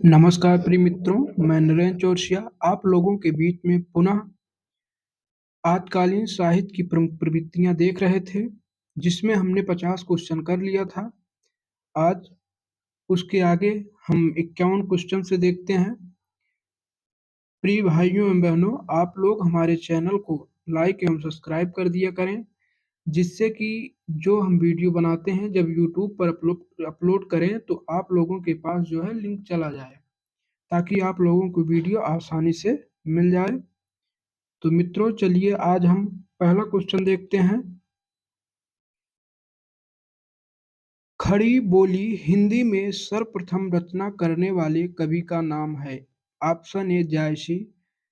नमस्कार प्रिय मित्रों, मैं नरेंद्र चौरसिया आप लोगों के बीच में पुनः आजकालीन साहित्य की प्रमुख प्रवृत्तियां देख रहे थे, जिसमें हमने 50 क्वेश्चन कर लिया था। आज उसके आगे हम 51 क्वेश्चन से देखते हैं। प्रिय भाइयों एवं बहनों, आप लोग हमारे चैनल को लाइक एवं सब्सक्राइब कर दिया करें, जिससे कि जो हम वीडियो बनाते हैं जब यूट्यूब पर अपलोड करें तो आप लोगों के पास जो है लिंक चला जाए, ताकि आप लोगों को वीडियो आसानी से मिल जाए। तो मित्रों, चलिए आज हम पहला क्वेश्चन देखते हैं। खड़ी बोली हिंदी में सर्वप्रथम रचना करने वाले कवि का नाम है। ऑप्शन ए जायसी,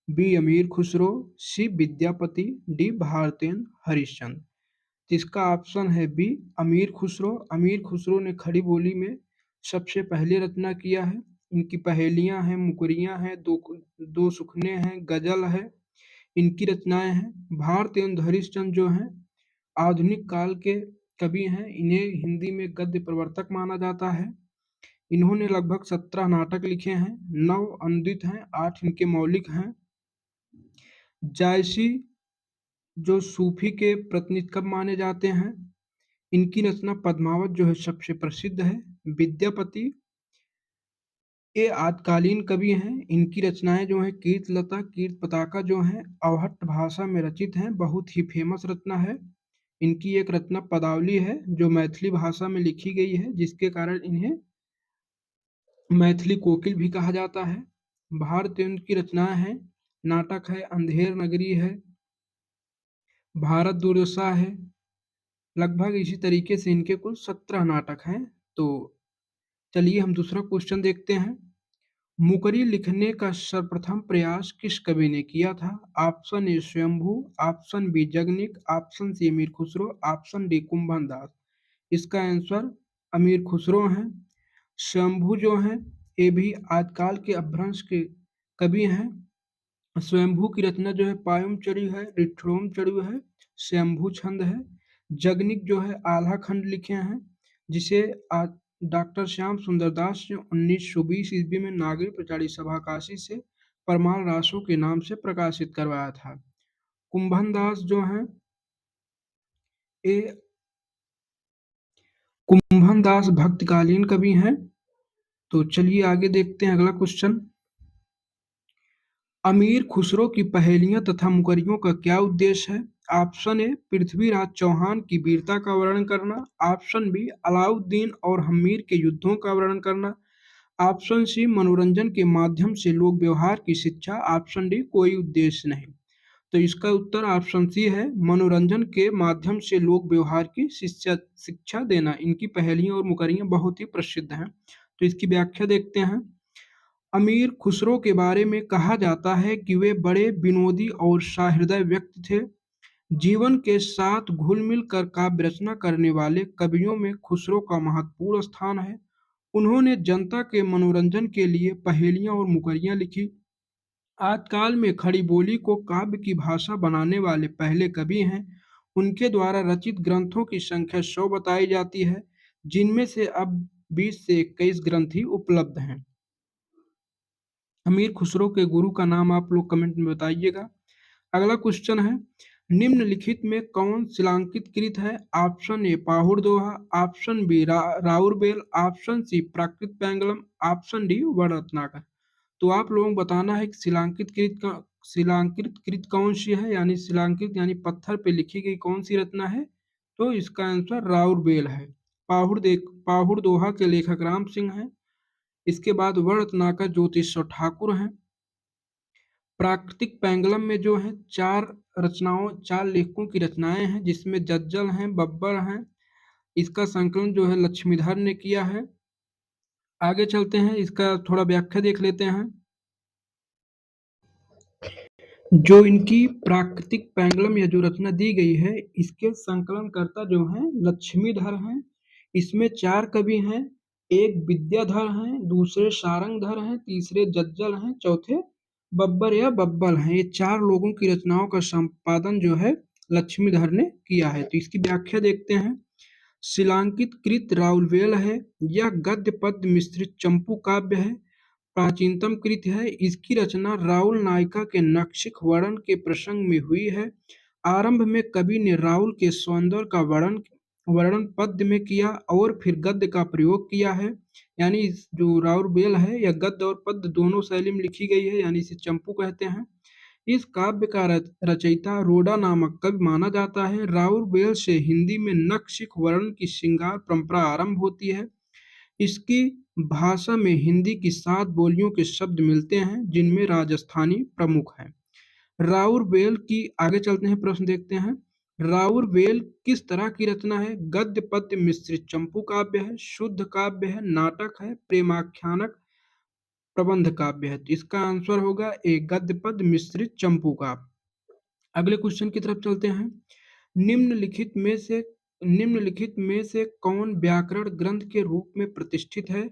बी अमीर खुसरो, सी विद्यापति, डी भारतेंद्र हरिश्चंद्र। तो इसका ऑप्शन है बी अमीर खुसरो। अमीर खुसरो ने खड़ी बोली में सबसे पहले रचना किया है। इनकी पहेलियां हैं, मुकरियां हैं, दो दो सुखने हैं, गजल है, इनकी रचनाएं हैं। भारतेंद्र हरिश्चंद्र जो हैं आधुनिक काल के कवि हैं। इन्हें हिंदी में गद्य प्रवर्तक माना जाता है। इन्होंने लगभग 17 नाटक लिखे हैं, 9 अनुदित हैं, 8 इनके मौलिक हैं। जायसी जो सूफी के प्रतिनिधि कवि माने जाते हैं, इनकी रचना पद्मावत जो है सबसे प्रसिद्ध है। विद्यापति ये आतकालीन कवि हैं। इनकी रचनाएं जो हैं कीर्तलता, कीर्त पताका जो हैं अवहट्ट भाषा में रचित हैं, बहुत ही फेमस रचना है। इनकी एक रचना पदावली है जो मैथिली भाषा में लिखी गई है, जिसके कारण इन्हें मैथिली कोकिल भी कहा जाता है। भारतेंद्र की रचनाएं हैं, नाटक है, अंधेर नगरी है, भारत दुर्दशा है। लगभग इसी तरीके से इनके कुल 17 नाटक हैं। तो चलिए हम दूसरा क्वेश्चन देखते हैं। मुकरी लिखने का सर्वप्रथम प्रयास किस कवि ने किया था? Option A Swayambhu, option B Jagnik, option C Amir Khusro, option D Kumbhan Das. इसका आंसर अमीर खुसरो हैं। स्वयंभू जो हैं ये भी आजकाल के अपभ्रंश के कवि हैं। स्वयंभू की रचना जो है पायुम चढ़ी है, ऋक्षोम चढ़ी है, स्वयंभू छंद है। जगनिक जो है आल्हा खंड लिखे हैं, जिसे डॉक्टर श्याम सुंदर दास ने 1920 ईस्वी में नागरिक प्रचारी सभा काशी से परमार रासों के नाम से प्रकाशित करवाया था। कुंभन दास जो हैं ये कुंभन दास भक्तकालीन कवि हैं। तो चलिए आगे देखते हैं अगला क्वेश्चन। अमीर खुसरो की पहेलियां तथा मुकरियों का क्या उद्देश्य है? ऑप्शन ए पृथ्वीराज चौहान की वीरता का वर्णन करना, ऑप्शन बी अलाउद्दीन और हम्मीर के युद्धों का वर्णन करना, ऑप्शन सी मनोरंजन के माध्यम से लोक व्यवहार की शिक्षा, ऑप्शन डी कोई उद्देश्य नहीं। तो इसका उत्तर ऑप्शन सी है, मनोरंजन के माध्यम से लोक व्यवहार की शिक्षा शिक्षा देना। इनकी पहेलियां और मुकरियां बहुत ही प्रसिद्ध हैं। तो इसकी व्याख्या देखते हैं। अमीर खुसरो के बारे में कहा जाता है कि वे बड़े विनोदी और सहृदय व्यक्ति थे। जीवन के साथ घुल मिल कर काव्य रचना करने वाले कवियों में खुसरो का महत्वपूर्ण स्थान है। उन्होंने जनता के मनोरंजन के लिए पहेलियां और मुकरियां लिखी। आजकाल में खड़ी बोली को काव्य की भाषा बनाने वाले पहले कवि हैं। उनके द्वारा रचित ग्रंथों की संख्या 100 बताई जाती है, जिनमें से अब 20 से 21 ग्रंथ ही उपलब्ध हैं। अमीर खुसरो के गुरु का नाम आप लोग कमेंट में बताइएगा। अगला क्वेश्चन है, निम्नलिखित में कौन शिलांकित कृत है? Option A Pahud Doha, option B राउरबेल, option C Prakrit Paingalam, option D Varratnakar. तो आप लोगों को बताना है कि शिलांकित कृत कौन सी है, यानी शिलांकित यानी पत्थर पे लिखी गई कौन सी रचना है। तो इसका आंसर राउरबेल है। पाहुड़ दोहा के लेखक राम सिंह हैं। इसके बाद वररत्नाकर ज्योतिषवर ठाकुर हैं। प्राकृतिक पैंगलम में जो है चार लेखकों की रचनाएं हैं, जिसमें जज्जल हैं, बब्बर हैं। इसका संकलन जो है लक्ष्मीधर ने किया है। आगे चलते हैं, इसका थोड़ा व्याख्या देख लेते हैं। जो इनकी प्राकृतिक पैंगलम या जो रचना दी गई है, इसके संकलनकर्ता जो हैं लक्ष्मीधर हैं। इसमें 4 कवि हैं, एक विद्याधर हैं, दूसरे सारंगधर हैं, तीसरे जज्जल हैं, चौथे बब्बर या बब्बल हैं। ये 4 लोगों की रचनाओं का संपादन जो है लक्ष्मीधर ने किया है। तो इसकी व्याख्या देखते हैं। शिलांकित कृत राउरवेल है। यह गद्य पद्य मिश्रित चंपू काव्य है। प्राचीनतम कृति है। इसकी रचना राहुल नायका के नखशिख वर्णन के प्रसंग में हुई है। आरंभ में कवि ने राहुल के सौंदर्य का वर्णन वर्णन पद्य में किया और फिर गद्य का प्रयोग किया है। यानी जो राउर बेल है यह गद्य और पद्य दोनों शैली में लिखी गई है, यानी इसे चंपू कहते हैं। इस काव्य का रचयिता रोडा नामक कवि माना जाता है। राउर बेल से हिंदी में नखशिख वर्ण की श्रृंगार परंपरा आरंभ होती है। इसकी भाषा में हिंदी की 7 बोलियों के शब्द मिलते हैं, जिनमें राजस्थानी प्रमुख है। राउर बेल की आगे चलते हैं, प्रश्न देखते हैं। राउर बेल किस तरह की रचना है? गद्य पद्य मिश्रित चंपू काव्य है, शुद्ध काव्य है, नाटक है, प्रेमाख्यानक प्रबंध काव्य है। तो इसका आंसर होगा ए, गद्य पद्य मिश्रित चंपू काव्य। अगले क्वेश्चन की तरफ चलते हैं। निम्नलिखित में से निम्नलिखित में से कौन व्याकरण ग्रंथ के रूप में प्रतिष्ठित है?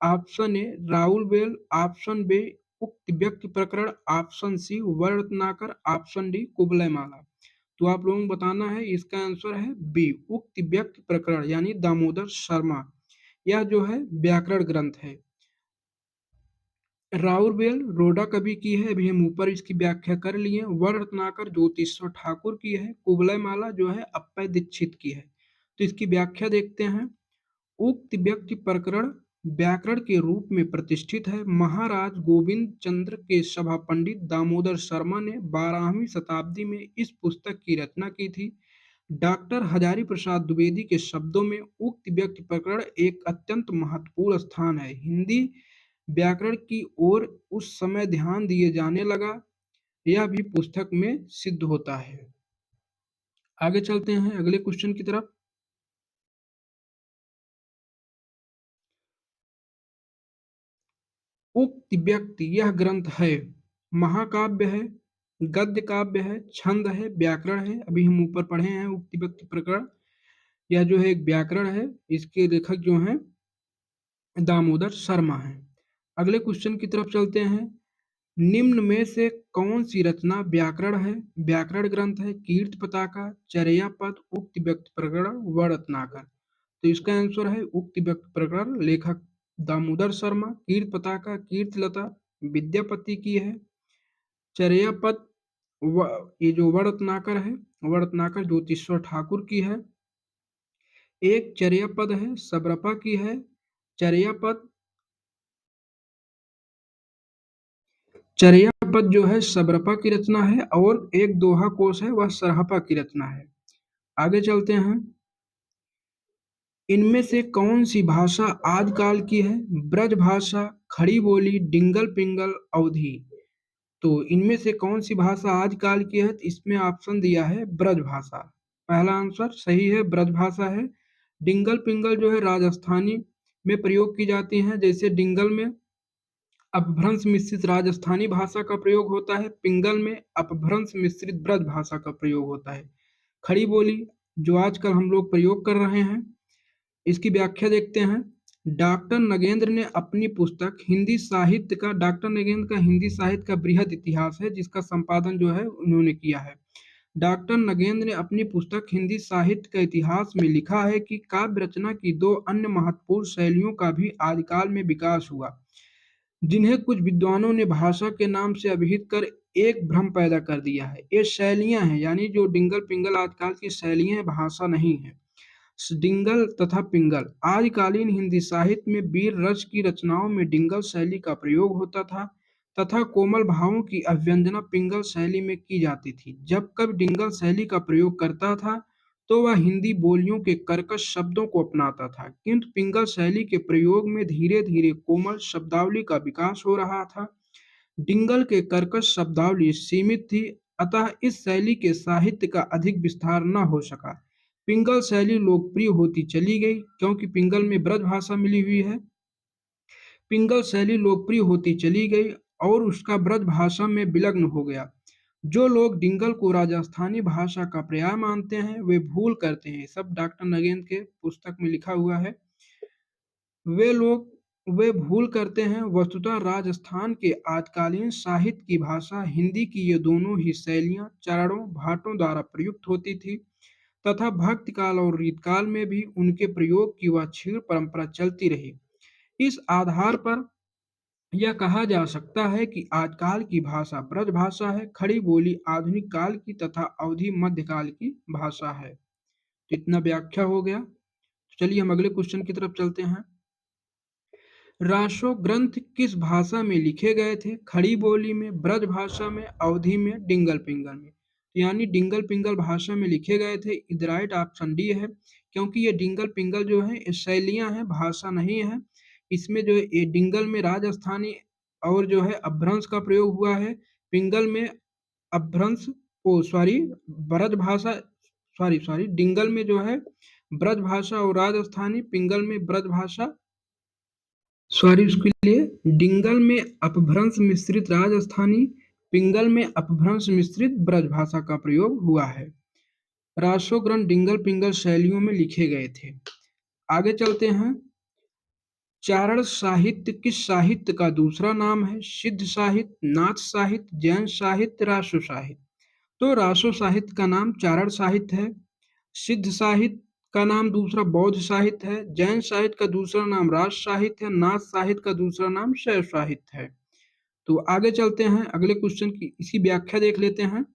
Option A Raul Bel, option B Ukti Vyakti Prakaran, option C Varna Ratnakar, option D Kuvalaya Mala. तो आप लोगों को बताना है, इसका आंसर है बी उक्त व्यक्ति प्रकरण, यानी दामोदर शर्मा। यह जो है व्याकरण ग्रंथ है। राउरबेल रोडा कवि की है, अभी हम ऊपर इसकी व्याख्या कर लिए। वर्ण रत्नाकर ज्योतिश्वर ठाकुर की है। कुबलय माला जो है अप्पय दीक्षित की है। तो इसकी व्याख्या देखते हैं। उक्त व्यक्ति प्रकरण व्याकरण के रूप में प्रतिष्ठित है। महाराज गोविंद चंद्र के सभा पंडित दामोदर शर्मा ने 12वीं शताब्दी में इस पुस्तक की रचना की थी। डॉक्टर हजारी प्रसाद द्विवेदी के शब्दों में उक्त व्यक्ति प्रकरण एक अत्यंत महत्वपूर्ण स्थान है। हिंदी व्याकरण की ओर उस समय ध्यान दिए जाने लगा, यह भी पुस्तक में सिद्ध होता है। आगे चलते हैं अगले क्वेश्चन की तरफ। उक्त व्यक्ति यह ग्रंथ है, महाकाव्य है, गद्य काव्य है, छंद है, व्याकरण है। अभी हम ऊपर पढ़े हैं उक्त व्यक्ति प्रकरण। यह जो है एक व्याकरण है। इसके लेखक जो हैं दामोदर शर्मा हैं। अगले क्वेश्चन की तरफ चलते हैं। निम्न में से कौन सी रचना व्याकरण है? व्याकरण ग्रंथ है। कीर्त पताका, चर्यापद, उक्त व्यक्ति प्रकरण, वर्णरत्नाकर। तो इसका आंसर है उक्त व्यक्ति प्रकरण, लेखक दामोदर शर्मा। कीर्त पताका कीर्तलता विद्यापति की है। चर्यापद ये जो वर्णरत्नाकर है, वर्णरत्नाकर ज्योतिश्वर ठाकुर की है। एक चर्यापद है सबरपा की है। चर्यापद चर्यापद जो है सबरपा की रचना है और एक दोहा कोश है वह सरहपा की रचना है। आगे चलते हैं। इनमें से कौन सी भाषा आदिकाल की है? ब्रज भाषा, खड़ी बोली, डिंगल पिंगल, अवधी। तो इनमें से कौन सी भाषा आदिकाल की है? तो इसमें ऑप्शन दिया है ब्रज भाषा। पहला आंसर सही है, ब्रज भाषा है। डिंगल पिंगल जो है राजस्थानी में प्रयोग की जाती हैं। जैसे डिंगल में अपभ्रंश मिश्रित राजस्थानी भाषा का प्रयोग होता है, पिंगल में अपभ्रंश मिश्रित ब्रज भाषा का प्रयोग होता है। खड़ी बोली जो आजकल हम लोग प्रयोग कर रहे हैं, इसकी व्याख्या देखते हैं। डॉक्टर नगेंद्र ने अपनी पुस्तक हिंदी साहित्य का, डॉक्टर नगेंद्र का हिंदी साहित्य का बृहद इतिहास है, जिसका संपादन जो है उन्होंने किया है। डॉक्टर नगेंद्र ने अपनी पुस्तक हिंदी साहित्य का इतिहास में लिखा है कि काव्य रचना की 2 अन्य महत्वपूर्ण शैलियों का भी आदिकाल में विकास हुआ, जिन्हें कुछ विद्वानों ने भाषा के नाम से अभिहित कर एक भ्रम पैदा कर दिया है। ये शैलियां हैं, यानी जो डिंगल पिंगल आजकल की शैलियां हैं, भाषा नहीं है। डिंगल तथा पिंगल आदिकालीन हिंदी साहित्य में वीर रस की रचनाओं में डिंगल शैली का प्रयोग होता था तथा कोमल भावों की अभ्यंजना पिंगल शैली में की जाती थी। जब कवि डिंगल शैली का प्रयोग करता था तो वह हिंदी बोलियों के कर्कश शब्दों को अपनाता था, किंतु पिंगल शैली के प्रयोग में धीरे धीरे कोमल शब्दावली का विकास हो रहा था। डिंगल के कर्कश शब्दावली सीमित थी, अतः इस शैली के साहित्य का अधिक विस्तार न हो सका। पिंगल शैली लोकप्रिय होती चली गई, क्योंकि पिंगल में ब्रज भाषा मिली हुई है। पिंगल शैली लोकप्रिय होती चली गई और उसका ब्रज भाषा में विलग्न हो गया। जो लोग डिंगल को राजस्थानी भाषा का पर्याय मानते हैं वे भूल करते हैं। सब डॉक्टर नगेंद्र के पुस्तक में लिखा हुआ है। वे भूल करते हैं। वस्तुतः राजस्थान के आतकालीन साहित्य की भाषा हिंदी की ये दोनों ही शैलियां चरणों भाटों द्वारा प्रयुक्त होती थी तथा भक्ति काल और रीतकाल में भी उनके प्रयोग की वह क्षीण परंपरा चलती रही। इस आधार पर यह कहा जा सकता है कि आजकाल की भाषा ब्रजभाषा है, खड़ी बोली आधुनिक काल की तथा अवधि मध्यकाल की भाषा है। तो इतना व्याख्या हो गया। तो चलिए हम अगले क्वेश्चन की तरफ चलते हैं। रासो ग्रंथ किस भाषा में लिखे गए थे? खड़ी बोली में, ब्रज भाषा में, अवधी में, डिंगल पिंगल में। तो यानी डिंगल पिंगल भाषा में लिखे गए थे। इज राइट ऑप्शन डी है, क्योंकि ये डिंगल पिंगल जो है ये शैलियां हैं, भाषा नहीं है। इसमें जो है ये डिंगल में राजस्थानी और जो है अपभ्रंश का प्रयोग हुआ है। पिंगल में अपभ्रंश, ओ सॉरी, ब्रज भाषा, सॉरी सॉरी, डिंगल में जो है ब्रज भाषा और राजस्थानी, पिंगल में ब्रज भाषा, सॉरी उसके लिए, डिंगल में अपभ्रंश मिश्रित राजस्थानी, पिंगल में अपभ्रंश मिश्रित ब्रज भाषा का प्रयोग हुआ है। रासो ग्रंथ डिंगल पिंगल शैलियों में लिखे गए थे। आगे चलते हैं। चारण साहित्य किस साहित्य का दूसरा नाम है? सिद्ध साहित्य, नाथ साहित्य, जैन साहित्य, रासो साहित्य। तो रासो साहित्य का नाम चारण साहित्य है। सिद्ध साहित्य का नाम दूसरा बौद्ध साहित्य है। जैन साहित्य का दूसरा नाम राज साहित्य है। नाथ साहित्य का दूसरा नाम शैव साहित्य है। तो आगे चलते हैं, अगले क्वेश्चन की इसी व्याख्या देख लेते हैं।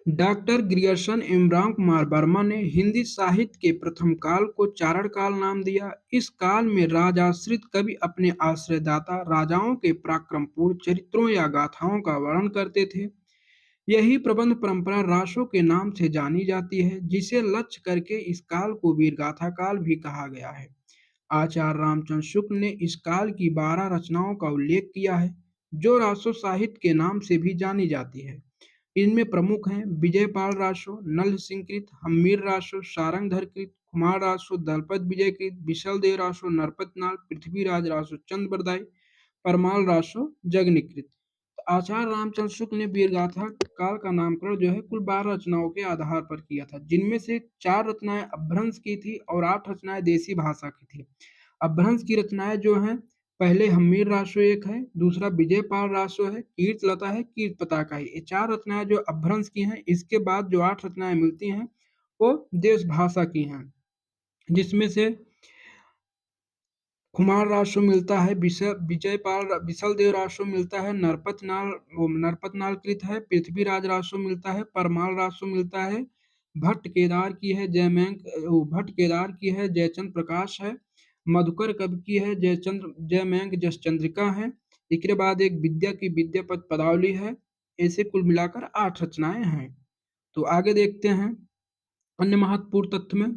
डॉक्टर ग्रियर्सन इमरान कुमार वर्मा ने हिंदी साहित्य के प्रथम काल को चारण काल नाम दिया। इस काल में राजाश्रित कवि अपने आश्रयदाता राजाओं के पराक्रमपूर्ण चरित्रों या गाथाओं का वर्णन करते थे। यही प्रबंध परंपरा रासो के नाम से जानी जाती है, जिसे लक्ष्य करके इस काल को वीरगाथा काल भी कहा गया है। आचार्य रामचंद्र शुक्ल ने इस काल की 12 रचनाओं का उल्लेख किया है, जो रासो साहित्य के नाम से भी जानी जाती है। इनमें प्रमुख हैं विजयपाल रासो, नल सिंहकृत, हम्मीर रासो, सारंगधरकृत, कुमार रासो, दलपत विजयकृत, विशलदेव रासो, नरपतनाल, पृथ्वीराज रासो, चंद्रबरदाई, परमाल रासो, जगनीकृत। आचार्य रामचंद्र शुक्ल ने वीरगाथा काल का नामकरण जो है कुल 12 रचनाओं के आधार पर किया था, जिनमें से 4 रचनाएं अपभ्रंश की थी और 8 रचनाएं देसी भाषा की थी। अपभ्रंश की रचनाएं जो हैं, पहले हम्मीर रासो एक है, दूसरा विजयपाल रासो है, कीर्तलता है, कीर्त पताका है। ये 4 रचनाएं जो अपभ्रंश की हैं। इसके बाद जो 8 रचनाएं मिलती हैं वो देश भाषा की हैं, जिसमें से कुमार रासो मिलता है, विजयपाल विशलदेव रासो मिलता है, नरपतनाल कृत है, पृथ्वीराज रासो मिलता है, परमाल रासो मिलता है, भट्ट केदार की है, भट्ट केदार की है, जयचंद्र प्रकाश है, मधुकर कवि की है, जयमैंग जसचंद्रिका है। इसके बाद एक विद्या की विद्यापत पदावली है। ऐसे कुल मिलाकर 8 रचनाएं हैं। तो आगे देखते हैं अन्य महत्वपूर्ण तथ्य में।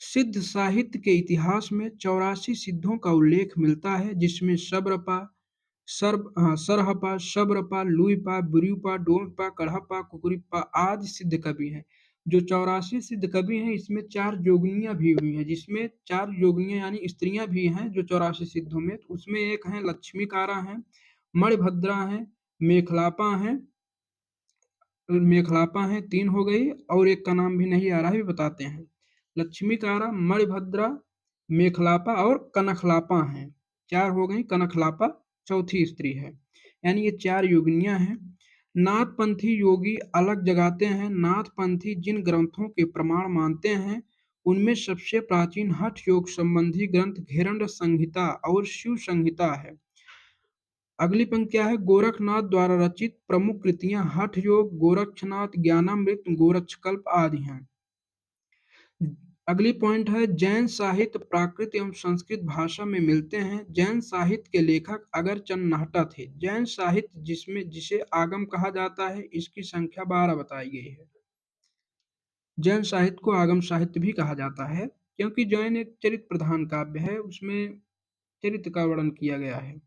सिद्ध साहित्य के इतिहास में 84 सिद्धों का उल्लेख मिलता है, जिसमें सरहपा, शबरपा, लुईपा, बुरीपा, डोमपा, कड़हपा, कुकुरिप्पा आदि सिद्ध कवि हैं। जो 84 सिद्ध कवि हैं, इसमें 4 जोगिनियां भी हुई हैं, जिसमें 4 जोगिनियां यानी स्त्रियां भी हैं जो 84 सिद्धों में। तो उसमें एक है लक्ष्मीकारा है, मणिभद्रा है, मेखलापा है, मेखलापा हैं, 3 हो गई, और एक का नाम भी नहीं आ रहा है, भी बताते हैं। लक्ष्मीकारा, मणिभद्रा, मेखलापा और कनखलापा हैं। 4 हो गई, कनखलापा चौथी स्त्री है। यानी ये 4 योगिनियां हैं। नाथपंथी योगी अलग जगाते हैं। नाथपंथी जिन ग्रंथों के प्रमाण मानते हैं, उनमें सबसे प्राचीन हठ योग संबंधी ग्रंथ घेरंड संहिता और शिव संहिता है। अगली पंक्ति क्या है? गोरखनाथ द्वारा रचित प्रमुख कृतियां हठ योग, गोरक्षनाथ, ज्ञानामृत, गोरक्षकल्प आदि हैं। अगली पॉइंट है जैन साहित्य प्राकृत एवं संस्कृत भाषा में मिलते हैं। जैन साहित्य के लेखक अगरचंद नाहटा थे। जैन साहित्य जिसे आगम कहा जाता है, इसकी संख्या 12 बताई गई है। जैन साहित्य को आगम साहित्य भी कहा जाता है, क्योंकि जैन एक चरित्र प्रधान काव्य है, उसमें चरित्र का वर्णन किया गया है।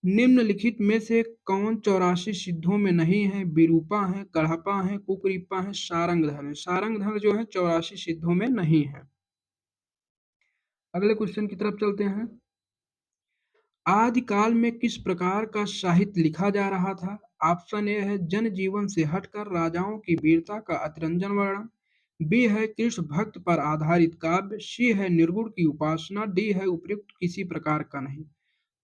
निम्नलिखित में से कौन 84 सिद्धों में नहीं है? विरूपा है, कढ़पा है, कुकरीपा है, सारंगधर है। सारंगधर जो है 84 सिद्धों में नहीं है। अगले क्वेश्चन की तरफ चलते हैं। आदिकाल में किस प्रकार का साहित्य लिखा जा रहा था? ऑप्शन ए है जन जीवन से हटकर राजाओं की वीरता का अतिरंजन वर्णन, बी है कृष्ण भक्त पर आधारित काव्य, सी है निर्गुण की उपासना, डी है उपयुक्त किसी प्रकार का नहीं।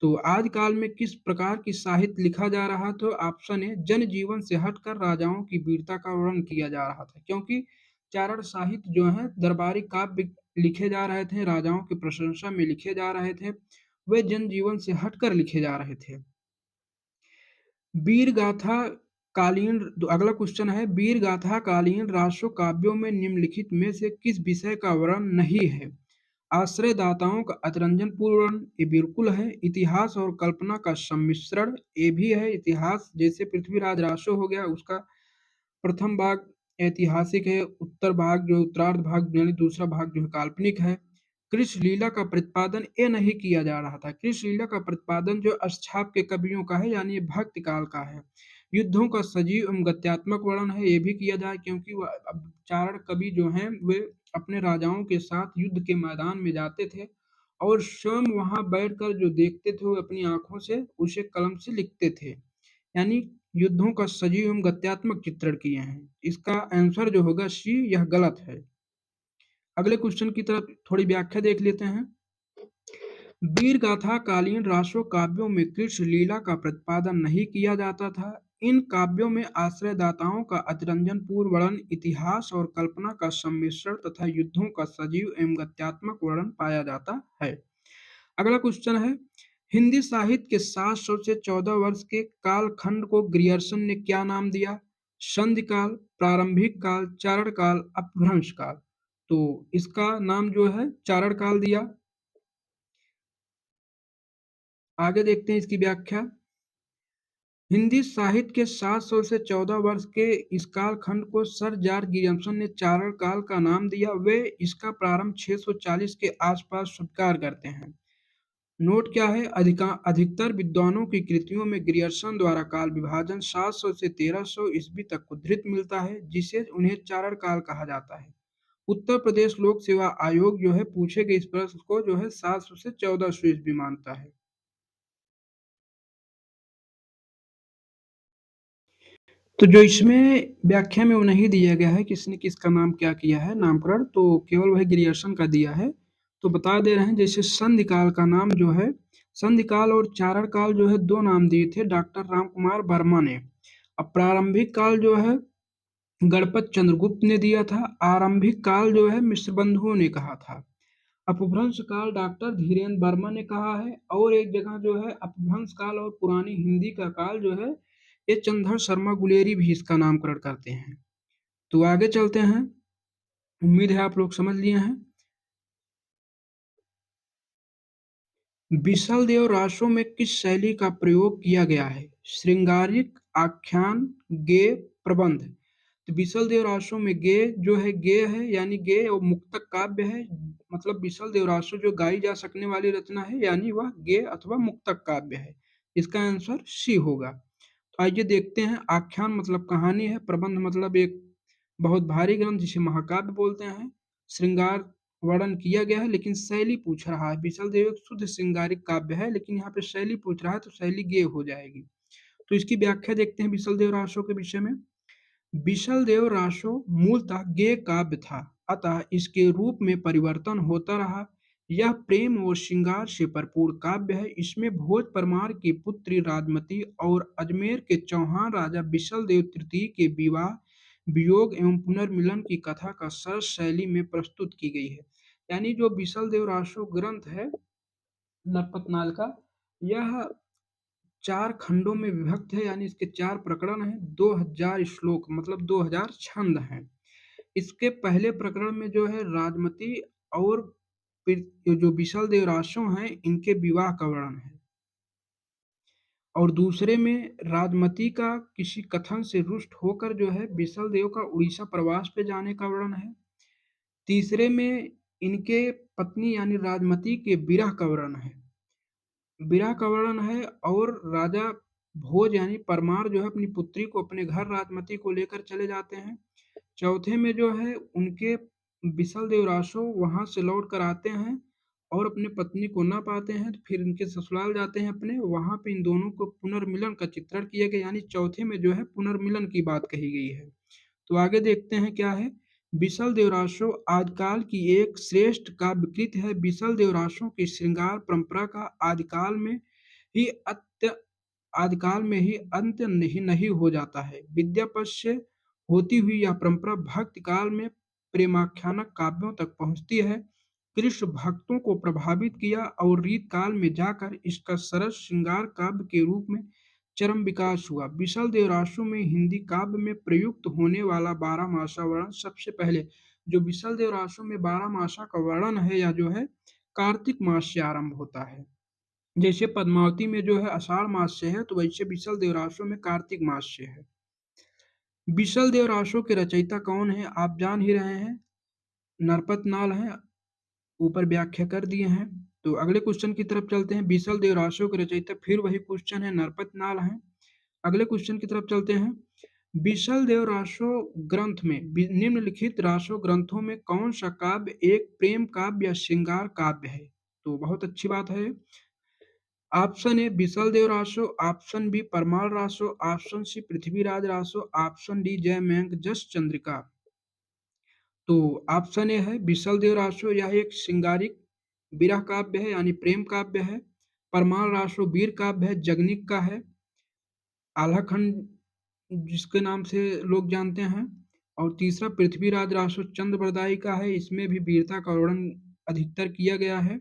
तो आदिकाल में किस प्रकार की साहित्य लिखा जा रहा? तो ऑप्शन है जन जीवन से हटकर राजाओं की वीरता का वर्णन किया जा रहा था, क्योंकि चारण साहित्य जो है दरबारी काव्य लिखे जा रहे थे, राजाओं की प्रशंसा में लिखे जा रहे थे। वे जनजीवन से हटकर लिखे जा रहे थे। वीर गाथा कालीन अगला क्वेश्चन है, वीर गाथा कालीन रासो काव्यों में निम्नलिखित में से किस विषय का वर्णन नहीं है? आश्रयदाताओं का अतिरंजन पूर्ण वर्णन, ये बिल्कुल है। इतिहास और कल्पना का सम्मिश्रण, ये भी है। इतिहास जैसे पृथ्वीराज रासो हो गया, उसका प्रथम भाग ऐतिहासिक है, उत्तर भाग जो उत्तरार्ध भाग यानी दूसरा भाग जो है काल्पनिक है। कृष्ण लीला का प्रतिपादन ये नहीं किया जा रहा था। कृष्ण लीला का प्रतिपादन जो अष्टछाप के कवियों का है, यानी ये भक्ति काल का है। युद्धों का सजीव एवं गत्यात्मक वर्णन है, ये भी किया जाए, क्योंकि वह अब चारण कवि जो हैं वे अपने राजाओं के साथ युद्ध के मैदान में जाते थे और स्वयं वहां बैठकर जो देखते थे वो अपनी आंखों से उसे कलम से लिखते थे, यानी युद्धों का सजीव एवं गत्यात्मक चित्रण किए हैं। इसका आंसर जो होगा सी, यह गलत है। अगले क्वेश्चन की तरफ थोड़ी व्याख्या देख लेते हैं। वीर गाथा कालीन रासो काव्यों में कृष्ण लीला का प्रतिपादन नहीं किया जाता था। इन काव्यों में आश्रयदाताओं का अतिरंजन पूर्ण वर्णन, इतिहास और कल्पना का सम्मिश्रण तथा युद्धों का सजीव एवं गत्यात्मक वर्णन पाया जाता है। अगला क्वेश्चन है, हिंदी साहित्य के 700 से 14 वर्ष के कालखंड को ग्रियर्सन ने क्या नाम दिया? संधि काल, प्रारंभिक काल, चारण काल, अपभ्रंश काल। तो इसका नाम जो है चारण काल दिया। आगे देखते हैं इसकी व्याख्या। हिंदी साहित्य के 700 से 14 वर्ष के इस कालखंड को सर जॉर्ज गिब्सन ने चारण काल का नाम दिया। वे इसका प्रारंभ 640 के आसपास स्वीकार करते हैं। नोट क्या है, अधिकतर विद्वानों की कृतियों में ग्रियर्सन द्वारा काल विभाजन 700 से 1300 ईस्वी तक उद्धृत मिलता है, जिसे उन्हें चारण काल कहा जाता है। उत्तर प्रदेश लोक सेवा आयोग जो है पूछे गए इस प्रश्न को जो है 700 से 1400 ईस्वी मानता है। तो जो इसमें व्याख्या में वो नहीं दिया गया है किसने किसका नाम क्या किया है नामकरण, तो केवल वही ग्रियर्सन का दिया है। तो बता दे रहे हैं, जैसे संधि काल का नाम जो है, संधि काल और चारण काल जो है दो नाम दिए थे डॉक्टर राम कुमार वर्मा ने। अब प्रारंभिक काल जो है गणपत चंद्रगुप्त ने दिया था। आरंभिक काल जो है मिश्र बंधुओं ने कहा था। अपभ्रंश काल डॉक्टर धीरेन्द्र वर्मा ने कहा है। और एक जगह जो है अपभ्रंश काल और पुरानी हिंदी का काल जो है ये चंद्रधर शर्मा गुलेरी भी इसका नामकरण करते हैं। तो आगे चलते हैं, उम्मीद है आप लोग समझ लिए हैं। बिसल देव रासों में किस शैली का प्रयोग किया गया है? श्रृंगारिक, आख्यान, गेय, प्रबंध। तो बिसल देव रासों में गेय जो है, गेय है यानी गेय और मुक्तक काव्य है। मतलब बिसल देव रासो जो गाई जा सकने वाली रचना है, यानी वह गेय अथवा मुक्तक काव्य है। इसका आंसर सी होगा। तो आइए देखते हैं, आख्यान मतलब कहानी है, प्रबंध मतलब एक बहुत भारी ग्रंथ जिसे महाकाव्य बोलते हैं। श्रृंगार वर्णन किया गया है, लेकिन शैली पूछ रहा है। बिसल देव एक शुद्ध श्रृंगारिक काव्य है, लेकिन यहाँ पे शैली पूछ रहा है तो शैली गेय हो जाएगी। तो इसकी व्याख्या देखते हैं बिसल देव रासो के विषय में। बिसल देव रासो मूलतः गेय काव्य था, अतः इसके रूप में परिवर्तन होता रहा। यह प्रेम और श्रृंगार से भरपूर काव्य है। इसमें भोज परमार की पुत्री राजमती और अजमेर के चौहान राजा बिसल देव तृतीय के विवाह, वियोग एवं पुनर्मिलन की कथा का सरस शैली में प्रस्तुत की गई है। यानी जो बिसल देव रासो ग्रंथ है नरपतनाल का, यह 4 खंडों में विभक्त है, यानी इसके 4 प्रकरण हैं, 2000 श्लोक मतलब 2000 छंद हैं। इसके पहले प्रकरण में जो है राजमती और जो बिसल देव रासो हैं इनके विवाह का वर्णन है। और दूसरे में राजमती का किसी कथन से रुष्ट होकर जो है बिसल देव का उड़ीसा प्रवास पे जाने का वर्णन है। तीसरे में इनके पत्नी यानी राजमती के विरह का वर्णन है, विरह का वर्णन है। और राजा भोज यानी परमार जो है अपनी पुत्री को अपने घर राजमती को लेकर चले जाते हैं। चौथे में जो है उनके बिसल देव रासो वहां से लौट कर आते हैं और अपने पत्नी को ना पाते हैं, तो फिर इनके ससुराल जाते हैं अपने, वहां पे इन दोनों को पुनर्मिलन का चित्रण किया गया, यानी चौथे में जो है पुनर्मिलन की बात कही गई है। तो आगे देखते हैं क्या है। बिसल देवरासो आदिकाल की एक श्रेष्ठ काव्यकृत है। बिसल देवरासो की श्रृंगार परंपरा का ही अत्य आदिकाल में ही अंत नहीं हो जाता है। विद्यापति से होती हुई यह परंपरा भक्ति काल में प्रेमाख्यानक काव्यों तक पहुंचती है। कृष्ण भक्तों को प्रभावित किया और रीत काल में जाकर इसका सरस श्रृंगार काव्य के रूप में चरम विकास हुआ। विशल देवरासु में हिंदी काव्य में प्रयुक्त होने वाला बारहमासा वर्णन सबसे पहले, जो विशल देवरासु में बारहमासा का वर्णन है या जो है कार्तिक मास से आरंभ होता है। जैसे पद्मावती में जो है आषाढ़ मास से है, तो वैसे विशल देवरासु में कार्तिक मास से है। विशल देवरासु के रचयिता कौन है, आप जान ही रहे हैं, नरपत नाल हैं, ऊपर व्याख्या कर दिए हैं। तो अगले क्वेश्चन की तरफ चलते हैं। विशल देवरासु के रचयिता फिर वही क्वेश्चन है, नरपत नाल हैं। अगले क्वेश्चन की तरफ चलते हैं। विशल देवरासु ग्रंथ में निम्नलिखित रासो ग्रंथों में कौन सा काव्य एक प्रेम काव्य या श्रृंगार काव्य है? तो बहुत अच्छी बात है। Option A Visal Dev Raso, option B Parmal Raso, option C Prithviraj Raso, option D Jaymang Jas Chandrika. तो ऑप्शन ए है विशल देव रासो, यह एक श्रृंगारिक विरह काव्य है यानी प्रेम काव्य है। परमाल रासो वीर काव्य है, जगनिक का है, आल्हाखंड जिसके नाम से लोग जानते हैं। और तीसरा पृथ्वीराज रासो चंद्रप्रदायी का है, इसमें भी वीरता का वर्णन अधिकतर किया गया है।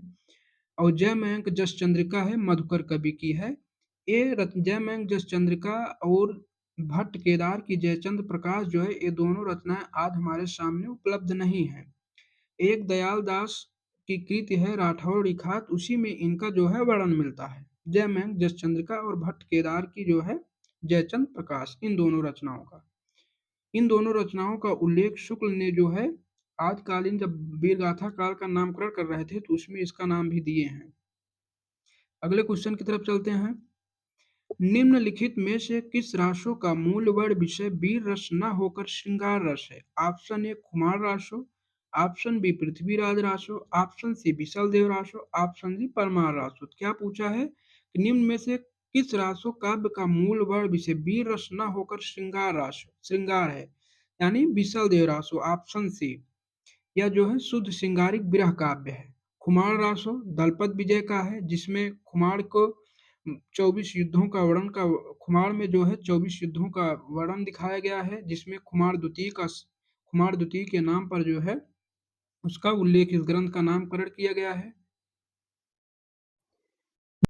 और जयमंक जस चंद्रिका है, मधुकर कवि की है। ये जयमंक जस चंद्रिका और भट्ट केदार की जयचंद्र प्रकाश जो है, ये दोनों रचनाएं आज हमारे सामने उपलब्ध नहीं है। एक दयाल दास की कृति है राठौड़ इखात, उसी में इनका जो है वर्णन मिलता है। जयमंक जस चंद्रिका और भट्ट केदार की जो है जयचंद्र प्रकाश, इन दोनों रचनाओं का, इन दोनों रचनाओं का उल्लेख शुक्ल ने जो है आजकालीन जब वीर गाथा काल का नामकरण कर रहे थे, तो उसमें इसका नाम भी दिए हैं। अगले क्वेश्चन की तरफ चलते हैं। निम्नलिखित में से किस रासो का मूल वर्ण विषय वीर रस न होकर श्रृंगार रस है? Option A Kumar Raso, option B Prithviraj Raso, option C Visal Dev Raso, option D Parmar Raso. क्या पूछा है कि निम्न में से किस रासो काव्य का मूल वर्ण विषय वीर रस न होकर श्रृंगार रासो श्रृंगार है, यानी विशल देव रासो। ऑप्शन सी, यह जो है शुद्ध श्रृंगारिक विरह काव्य है। खुमार रासो दलपत विजय का है, जिसमें खुमार को 24 युद्धों का वर्णन का, खुमार में जो है 24 युद्धों का वर्णन दिखाया गया है, जिसमें खुमार द्वितीय के नाम पर जो है उसका उल्लेख इस ग्रंथ का नामकरण किया गया है।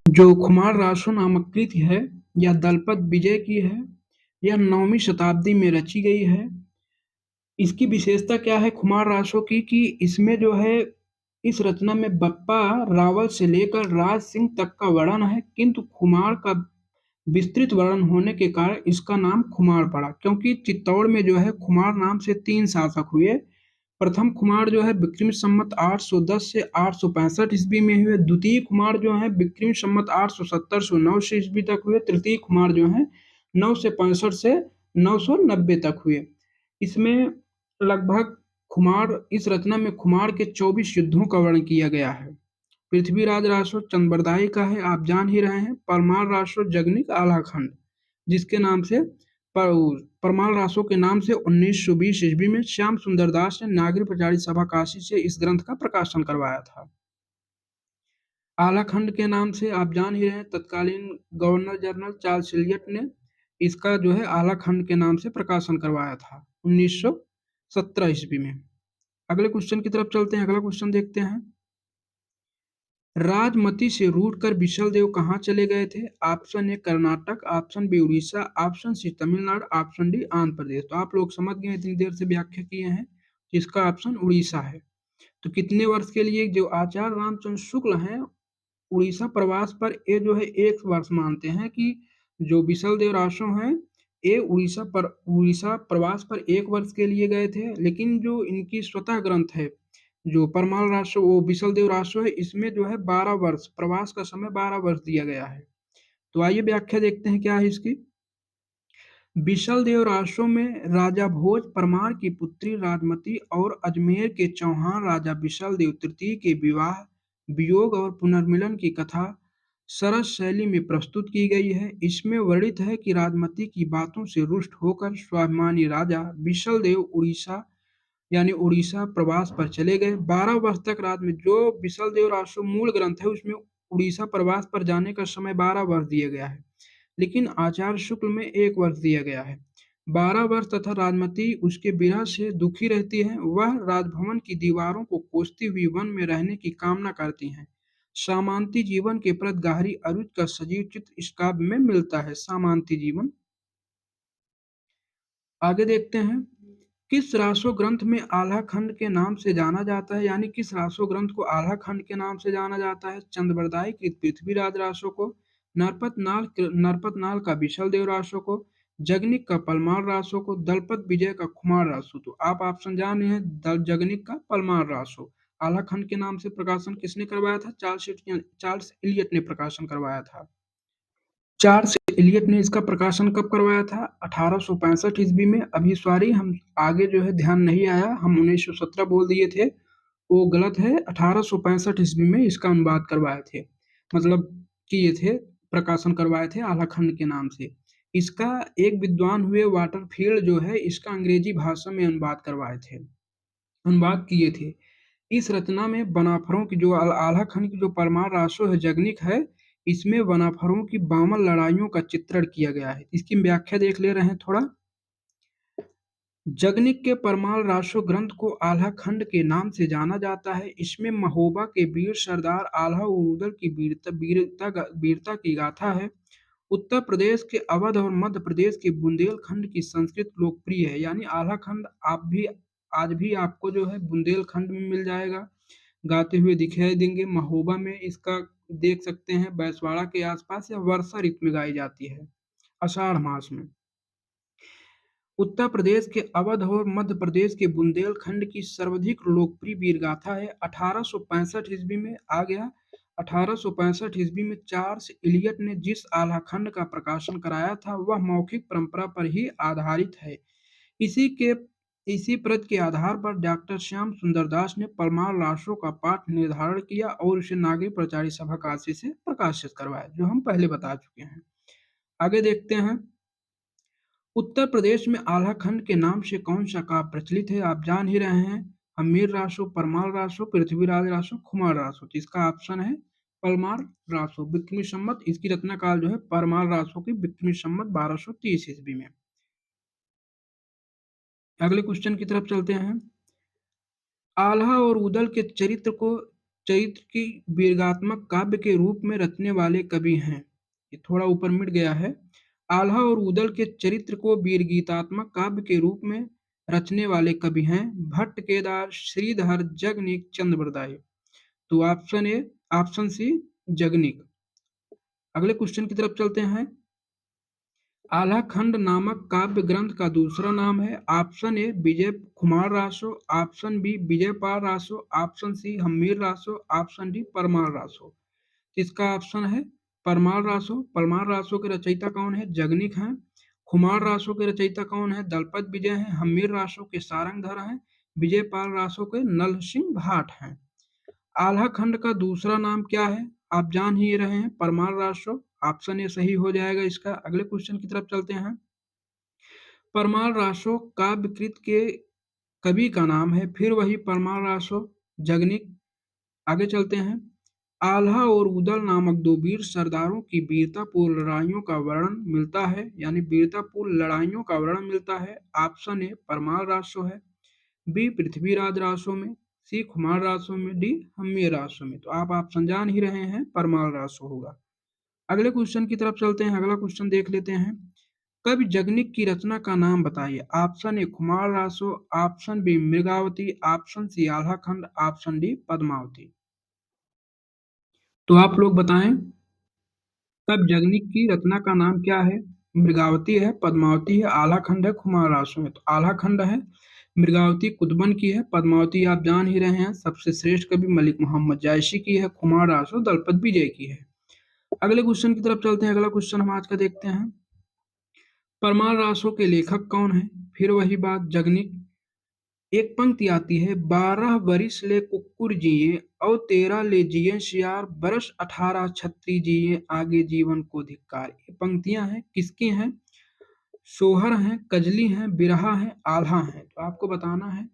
जो खुमार रासो नामक कृति है यह दलपत विजय की है। यह 9वीं शताब्दी में रची गई है। इसकी विशेषता क्या है खुमार रासो की, कि इसमें जो है इस रचना में बप्पा रावल से लेकर राज सिंह तक का वर्णन है, किंतु खुमार का विस्तृत वर्णन होने के कारण इसका नाम खुमार पड़ा, क्योंकि चित्तौड़ में जो है खुमार नाम से 3 शासक हुए। प्रथम खुमार जो है विक्रम संवत 810 से 865 ईस्वी में हुए। द्वितीय खुमार जो है विक्रम संवत 870 से 900 ईस्वी तक हुए। तृतीय खुमार जो है 965 से 990 तक हुए। इसमें लगभग खुमार, इस रचना में खुमार के 24 युद्धों का वर्णन किया गया है। पृथ्वीराज रासो चंद्रबरदाई का है, आप जान ही रहे हैं। परमार रासो जगनिक आलाखंड, जिसके नाम से परमाल रासो के नाम से 1920 ईस्वी में श्याम सुंदर दास ने नागरी प्रचारित सभा काशी से इस ग्रंथ का प्रकाशन करवाया था। आलाखंड के नाम से आप जान ही रहे हैं, तत्कालीन गवर्नर जनरल चार्ल्स इलियट ने इसका जो है आलाखंड के नाम से प्रकाशन करवाया था 1917 ईस्वी में। अगले क्वेश्चन की तरफ चलते हैं। अगला क्वेश्चन देखते हैं। राजमती से रूठकर विशल देव कहाँ चले गए थे? Option A Karnataka, option B Orissa, option C Tamil Nadu, option D Andhra Pradesh. तो आप लोग समझ गए, इतनी देर से व्याख्या किए हैं, इसका ऑप्शन उड़ीसा है। तो कितने वर्ष के लिए जो आचार्य रामचंद्र शुक्ल हैं उड़ीसा प्रवास पर, ये जो है 1 वर्ष मानते हैं कि जो विशल देव रासो हैं ये उड़ीसा प्रवास पर 1 वर्ष के लिए गए थे। लेकिन जो इनकी स्वतः ग्रंथ है जो परमाल रासो, वो विशल देव रासो है, इसमें जो है 12 वर्ष, प्रवास का समय 12 वर्ष दिया गया है। तो आइए व्याख्या देखते हैं क्या है इसकी। विशल देव रासो में राजा भोज परमार की पुत्री राजमती और अजमेर के चौहान राजा विशल देव तृतीय के विवाह, वियोग और पुनर्मिलन की कथा सरस शैली में प्रस्तुत की गई है। इसमें वर्णित है कि राजमती की बातों से रुष्ट होकर स्वाभिमानी राजा विशल देव उड़ीसा प्रवास पर चले गए। 12 वर्ष तक रात में, जो विशल देव रासो मूल ग्रंथ है उसमें उड़ीसा प्रवास पर जाने का समय 12 वर्ष दिया गया है, लेकिन आचार्य शुक्ल में 1 वर्ष दिया गया है। 12 वर्ष तथा राजमती उसके विरह से दुखी रहती है। वह राजभवन की दीवारों को कोसती हुई वन में रहने की कामना करती हैं। सामांती जीवन के प्रति गहरी अरुचि का सजीव चित्र इस काव्य में मिलता है। सामांती जीवन। आगे देखते हैं, किस रासो ग्रंथ में आल्हा खंड के नाम से जाना जाता है, यानी किस रासो ग्रंथ को आल्हा खंड के नाम से जाना जाता है? चंद्रबरदाई की पृथ्वीराज रासो को, नरपतनाल का विशल देव रासो को, जगनिक का परमार रासो को, दलपत विजय का खुमार रासो। तो आप ऑप्शन जान रहे हैं, जगनिक का परमार रासो। आल्हा खंड के नाम से प्रकाशन किसने करवाया था? चार्ल्स इलियट ने प्रकाशन करवाया था। चार्ल्स एलियट ने इसका प्रकाशन कब करवाया था? 1865 ईस्वी में। अभी सॉरी, हम आगे जो है ध्यान नहीं आया, हम 1917 बोल दिए थे, वो गलत है। 1865 ईस्वी में इसका अनुवाद करवाए थे, मतलब किए थे, प्रकाशन करवाए थे आलाखंड के नाम से। इसका एक विद्वान हुए वाटरफील्ड जो है, इसका अंग्रेजी भाषा में अनुवाद करवाए थे, अनुवाद किए थे। इस रचना में वनाफरों की जो आल्हा खंड की जो परमार रासो है, जगनिक है, इसमें वनाफरों की 52 लड़ाइयों का चित्रण किया गया है। इसकी व्याख्या देख ले रहे हैं थोड़ा। जगनिक के परमार रासो ग्रंथ को आल्हा खंड के नाम से जाना जाता है। इसमें महोबा के वीर सरदार आल्हा उदल की वीरता की गाथा है। उत्तर प्रदेश के अवध और मध्य प्रदेश के बुंदेलखंड की संस्कृत लोकप्रिय है, यानी आल्हा खंड आप भी आज भी आपको जो है बुंदेलखंड में मिल जाएगा, गाते हुए दिखाई देंगे। महोबा में इसका देख सकते हैं, बैसवाड़ा के आसपास या वर्षा ऋतु में गाई जाती है, आषाढ़ मास में। उत्तर प्रदेश के अवध और मध्य प्रदेश के बुंदेलखंड की सर्वाधिक लोकप्रिय वीर गाथा है। 1865 ईस्वी में आ गया। 1865 ईस्वी में चार्ल्स इलियट ने जिस आल्हा खंड का प्रकाशन कराया था, वह मौखिक परंपरा पर ही आधारित है। इसी के इसी प्रत के आधार पर डॉक्टर श्याम सुंदर दास ने परमार रासो का पाठ निर्धारण किया और उसे नागरिक प्रचारी सभा काशी से प्रकाशित करवाया, जो हम पहले बता चुके हैं। आगे देखते हैं, उत्तर प्रदेश में आल्हा खंड के नाम से कौन सा काव्य प्रचलित है? आप जान ही रहे हैं, हमीर रासो, परमार रासो, पृथ्वीराज रासो, खुमार रासो। तो इसका ऑप्शन है परमार रासो। विक्रमी संवत इसकी रचना काल जो है परमार रासो की विक्रमी संवत 1230 ईस्वी में। अगले क्वेश्चन की तरफ चलते हैं। आल्हा और उदल के चरित्र की वीरगात्मक काव्य के रूप में रचने वाले कवि हैं। ये थोड़ा ऊपर मिट गया है। आल्हा और उदल के चरित्र को वीरगीतात्मक काव्य के रूप में रचने वाले कवि हैं भट्ट, केदार, श्रीधर, जगनिक, चंद्रबरदाई। तो ऑप्शन सी जगनिक। अगले क्वेश्चन की तरफ चलते हैं। आल्हा खंड नामक काव्य ग्रंथ का दूसरा नाम है। Option A Vijay Kumar Raso, option B Vijaypal Raso, option C Hammir Raso, option D Parmar Raso. इसका ऑप्शन है परमार रासो। परमार रासो के रचयिता कौन है? जगनिक हैं। कुमार रासो के रचयिता कौन है? दलपत विजय हैं। हम्मीर रासो के सारंगधर हैं। विजयपाल रासो के नल सिंह भाट हैं। आल्हा खंड का दूसरा नाम क्या है? आप जान ही रहे हैं, परमार रासो। ऑप्शन ए सही हो जाएगा इसका। अगले क्वेश्चन की तरफ चलते हैं। परमार रासो काव्यकृत के कवि का नाम है, फिर वही परमार रासो, जगनिक। आगे चलते हैं। आल्हा और उदल नामक दो वीर सरदारों की वीरतापूर्ण लड़ाइयों का वर्णन मिलता है, यानी वीरतापूर्ण लड़ाइयों का वर्णन मिलता है। ऑप्शन ए परमार रासो है, बी पृथ्वीराज रासो में, सी कुमार रासो में, डी हम्मीर रासो में। तो आप ऑप्शन जान ही रहे हैं, परमार रासो होगा। अगले क्वेश्चन की तरफ चलते हैं। अगला क्वेश्चन देख लेते हैं। कवि जगनिक की रचना का नाम बताइए। Option A Kumar Raso, option B Mrigavati, option C Alha Khand, option D Padmavati. तो आप लोग बताएं, तब जगनिक की रचना का नाम क्या है? मृगावती है, पद्मावती है, आल्हा खंड है, कुमार रासो है। तो आल्हा खंड है, मृगावती कुतुबन की है, पद्मावती आप जान ही रहे हैं सबसे श्रेष्ठ कवि मलिक मोहम्मद जायसी की है, कुमार रासो दलपत विजय की है। अगले क्वेश्चन की तरफ चलते हैं। अगला क्वेश्चन हम आज का देखते हैं। परमार रासो के लेखक कौन है? फिर वही बात, जगनिक। एक पंक्ति आती है, 12 बरिस ले कुक्कुर जिए और 13 ले जिए सियार, बरस 18 छत्री जिए आगे जीवन को धिक्कार। ये पंक्तियां हैं, किसकी हैं? सोहर हैं, कजली हैं, बिरहा हैं, आल्हा हैं। तो आपको बताना है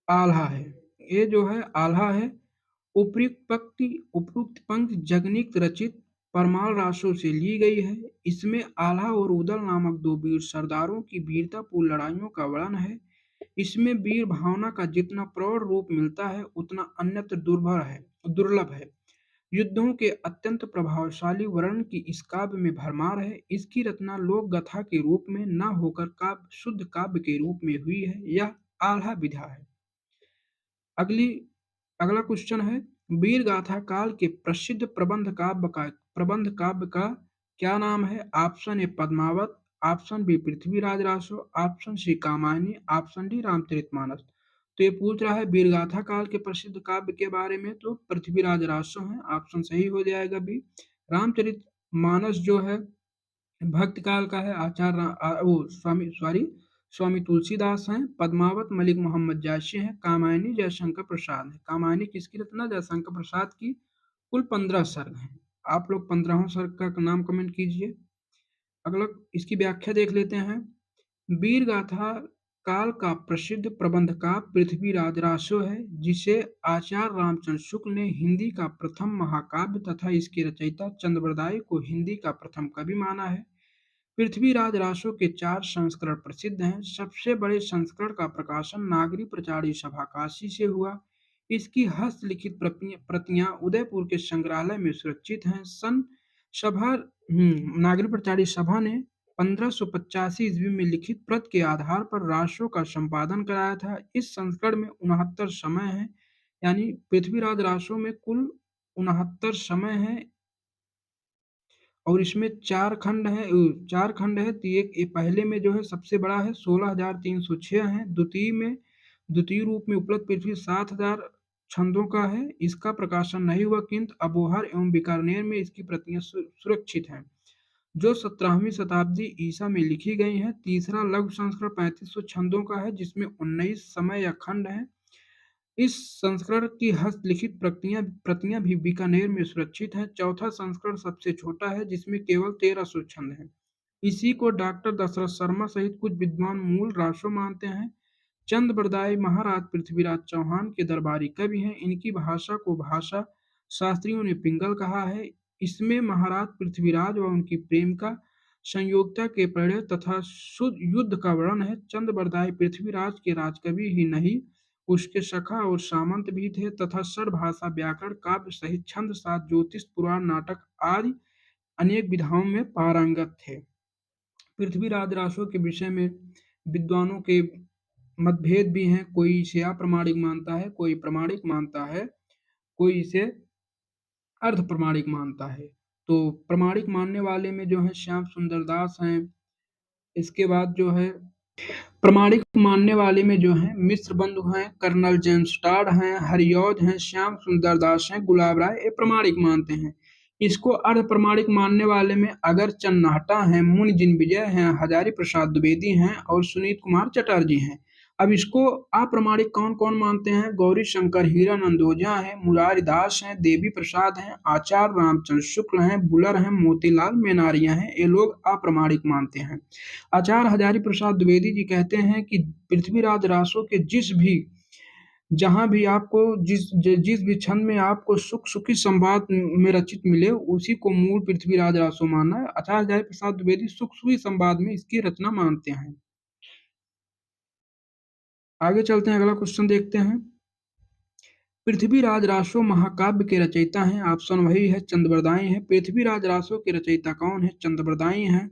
आल्हा है। ये जो है आल्हा है। उपयुक्त पंक्ति जगनिक रचित परमाल रासो से ली गई है। इसमें आल्हा और उदल नामक दो वीर सरदारों की वीरतापूर्ण लड़ाइयों का वर्णन है। इसमें वीर भावना का जितना प्रौढ़ रूप मिलता है उतना अन्यत्र दुर्लभ है। युद्धों के अत्यंत प्रभावशाली वर्णन की इस काव्य में भरमार है। इसकी रचना लोक गाथा के रूप में न होकर काव्य शुद्ध काव्य के रूप में हुई है। यह आल्हा विधा है। अगली अगला क्वेश्चन है, वीर गाथा काल के प्रसिद्ध प्रबंध काव्य का क्या नाम है? Option A Padmavat, option B Prithviraj Raso, option C Kamayani, option D Ramcharitmanas. तो ये पूछ रहा है वीर गाथा काल के प्रसिद्ध काव्य के बारे में, तो पृथ्वीराज रासो है, ऑप्शन सही हो जाएगा बी। रामचरित मानस जो है भक्त काल का है, वो स्वामी तुलसीदास हैं। पद्मावत मलिक मोहम्मद जायसी हैं। कामायनी जयशंकर प्रसाद है। कामायनी किसकी रचना? जयशंकर प्रसाद की। कुल 15 सर्ग हैं। आप लोग 15वें सर्ग का नाम कमेंट कीजिए। अगला इसकी व्याख्या देख लेते हैं। वीर गाथा काल का प्रसिद्ध प्रबंध काव्य पृथ्वीराज रासो है, जिसे आचार्य रामचंद्र शुक्ल ने हिंदी का प्रथम महाकाव्य तथा इसके रचयिता चंद्रबरदाई को हिंदी का प्रथम कवि माना है। पृथ्वीराज रासो के 4 संस्करण प्रसिद्ध हैं। सबसे बड़े संस्करण का प्रकाशन नागरी प्रचारी सभा काशी से हुआ। इसकी हस्तलिखित प्रतियां उदयपुर के संग्रहालय में सुरक्षित हैं। नागरी प्रचारी सभा ने 1585 ईस्वी में लिखित प्रत के आधार पर रासो का संपादन कराया था। इस संस्करण में 69 समय हैं, यानी पृथ्वीराज रासो में कुल 69 समय हैं और इसमें 4 खंड है। तो ये पहले में जो है सबसे बड़ा है 16,306 है। द्वितीय रूप में उपलब्ध पृथ्वी 7,000 छंदों का है। इसका प्रकाशन नहीं हुआ, किंतु अबोहर एवं बीकानेर में इसकी प्रतियां सुरक्षित हैं, जो 17वीं शताब्दी ईसा में लिखी गई हैं। तीसरा लघु संस्करण 3500 छंदों का है, जिसमें 19 समय या खंड हैं। इस संस्करण की हस्तलिखित प्रतियां भी बीकानेर में सुरक्षित हैं। चौथा संस्करण सबसे छोटा है, जिसमें केवल 1300 छंद हैं। इसी को डॉक्टर दशरथ शर्मा सहित कुछ विद्वान मूल रासो मानते हैं। चंद बरदाई महाराज पृथ्वीराज चौहान के दरबारी कवि हैं। इनकी भाषा को भाषा शास्त्रियों ने पिंगल कहा है। इसमें महाराज पृथ्वीराज व उनकी प्रेमिका संयोगिता के प्रणय तथा युद्ध का वर्णन है। चंद बरदाई पृथ्वीराज के राजकवि ही नहीं, उसके सखा और सामंत भी थे तथा भाषा व्याकरण काव्य सहित छंद सात ज्योतिष पुराण नाटक आदि अनेक विधाओं में पारंगत थे। पृथ्वीराज रासो के विषय में विद्वानों के मतभेद भी हैं। कोई इसे अप्रमाणिक मानता है, कोई प्रमाणिक मानता है, कोई इसे अर्ध प्रमाणिक मानता है। तो प्रमाणिक मानने वाले में जो है श्याम सुंदर दास हैं। इसके बाद जो है प्रमाणिक मानने वाले में जो है मिश्र बंधु हैं, कर्नल जेम्स टाड हैं, हरिऔध हैं, श्याम सुंदर दास हैं, गुलाब राय, ये प्रमाणिक मानते हैं। इसको अर्ध प्रमाणिक मानने वाले में अगर चन्नाहटा हैं, मुनि जिन विजय हैं, हजारी प्रसाद द्विवेदी हैं और सुनीत कुमार चटर्जी हैं। अब इसको अप्रमाणिक कौन कौन मानते हैं? गौरी शंकर हीरानंद ओझा हैं, मुरारी दास हैं, देवी प्रसाद हैं, आचार्य रामचंद्र शुक्ल हैं, बुलर हैं, मोतीलाल मेनारिया हैं। ये लोग अप्रमाणिक मानते हैं। आचार्य हजारी प्रसाद द्विवेदी जी कहते हैं कि पृथ्वीराज रासो के जहां भी आपको जिस भी छंद में आपको सुखी संवाद में रचित मिले, उसी को मूल पृथ्वीराज रासो मानना है। आचार्य हजारी प्रसाद द्विवेदी सुखी संवाद में इसकी रचना मानते हैं। आगे चलते हैं, अगला क्वेश्चन देखते हैं। पृथ्वीराज रासो महाकाव्य के रचयिता हैं। ऑप्शन वही है, चंद्रबरदाई हैं। पृथ्वीराज रासो के रचयिता कौन है? चंद्रबरदाई हैं।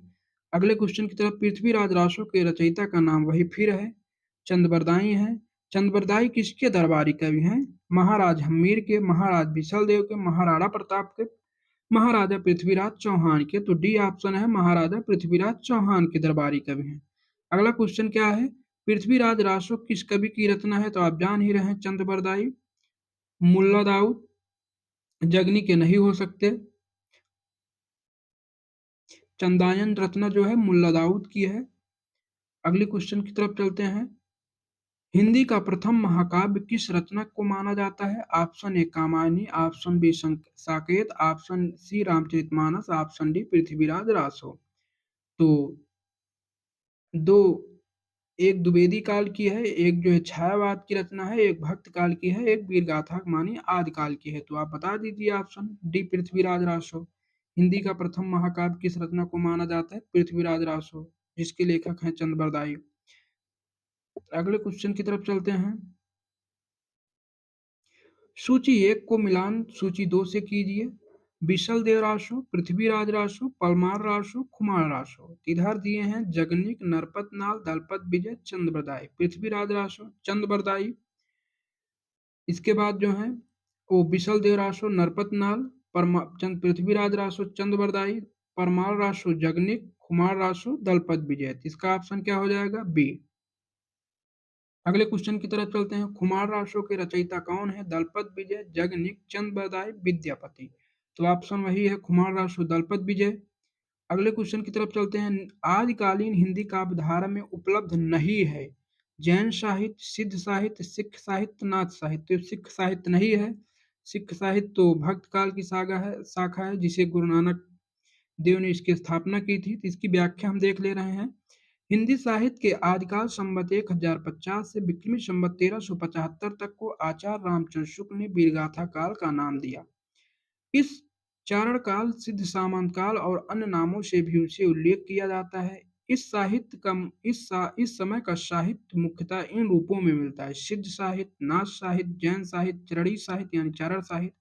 अगले क्वेश्चन की तरफ, पृथ्वीराज रासो के रचयिता का नाम वही फिर है, चंद्रबरदाई हैं। चंद्रबरदाई किसके दरबारी कवि हैं? महाराज हम्मीर के, महाराज बिसलदेव के, महाराणा प्रताप के, महाराजा पृथ्वीराज चौहान के। तो डी ऑप्शन है, महाराजा पृथ्वीराज चौहान के दरबारी कवि हैं। अगला क्वेश्चन क्या है? पृथ्वीराज रासो किस कवि की रचना है? तो आप जान ही रहे हैं, चंद्रबरदाई। मुल्ला दाऊद जगनी के नहीं हो सकते। चंदायन रचना जो है मुल्ला दाऊद की है। अगले क्वेश्चन की तरफ चलते हैं। हिंदी का प्रथम महाकाव्य किस रचना को माना जाता है? Option A Kamayani, option B Saket, option C Ramcharitmanas, option D Prithviraj Raso. तो दो एक द्विवेदी काल की है, एक जो है छायावाद की रचना है, एक भक्त काल की है, एक वीर गाथा मानी आदि काल की है। तो आप बता दीजिए ऑप्शन डी पृथ्वीराज रासो। हिंदी का प्रथम महाकाव्य किस रचना को माना जाता है? पृथ्वीराज रासो, जिसके लेखक हैं चंद्रबरदाई। अगले क्वेश्चन की तरफ चलते हैं। सूची 1 को मिलान सूची 2 से कीजिए। विशल देव रासो, पृथ्वीराज रासो, परमार रासो, खुमार रासो। इधर दिए हैं जगनिक, नरपत नाल, दलपत विजय, चंद्रबरदाई। पृथ्वीराज रासो, चंद्रबरदाई। इसके बाद जो है वो विशल देव रासो, नरपत नाल, पृथ्वीराज रासो, चंद्रबरदाई, परमार रासो, जगनिक, खुमार रासो, दलपत विजय। इसका ऑप्शन क्या हो जाएगा? बी। अगले क्वेश्चन की तरफ चलते हैं। खुमार रासो के रचयिता कौन है? दलपत विजय, जगनिक, चंद्रबरदाई, विद्यापति। तो ऑप्शन वही है, खुमार रासो, दलपत विजय। अगले क्वेश्चन की तरफ चलते हैं। आदिकालीन हिंदी काव्य धारा में उपलब्ध नहीं है। जैन साहित्य, सिद्ध साहित्य, सिख साहित्य, नाथ साहित्य। तो सिख साहित्य नहीं है। सिख साहित्य तो भक्त काल की सागा है, शाखा है, जिसे गुरु नानक देव ने इसकी स्थापना की थी। तो इसकी व्याख्या हम देख ले रहे हैं। हिंदी साहित्य के आदिकाल संवत 1050 से विक्रमी संवत 1375 तक को आचार्य रामचंद्र शुक्ल ने वीरगाथा काल का नाम दिया। इस चारण काल, सिद्ध सामंत काल और अन्य नामों से भी उसे उल्लेख किया जाता है। इस समय का साहित्य मुख्यतः इन रूपों में मिलता है: सिद्ध साहित्य, नाथ साहित्य, जैन साहित्य, चरणी साहित्य यानी चारण साहित्य,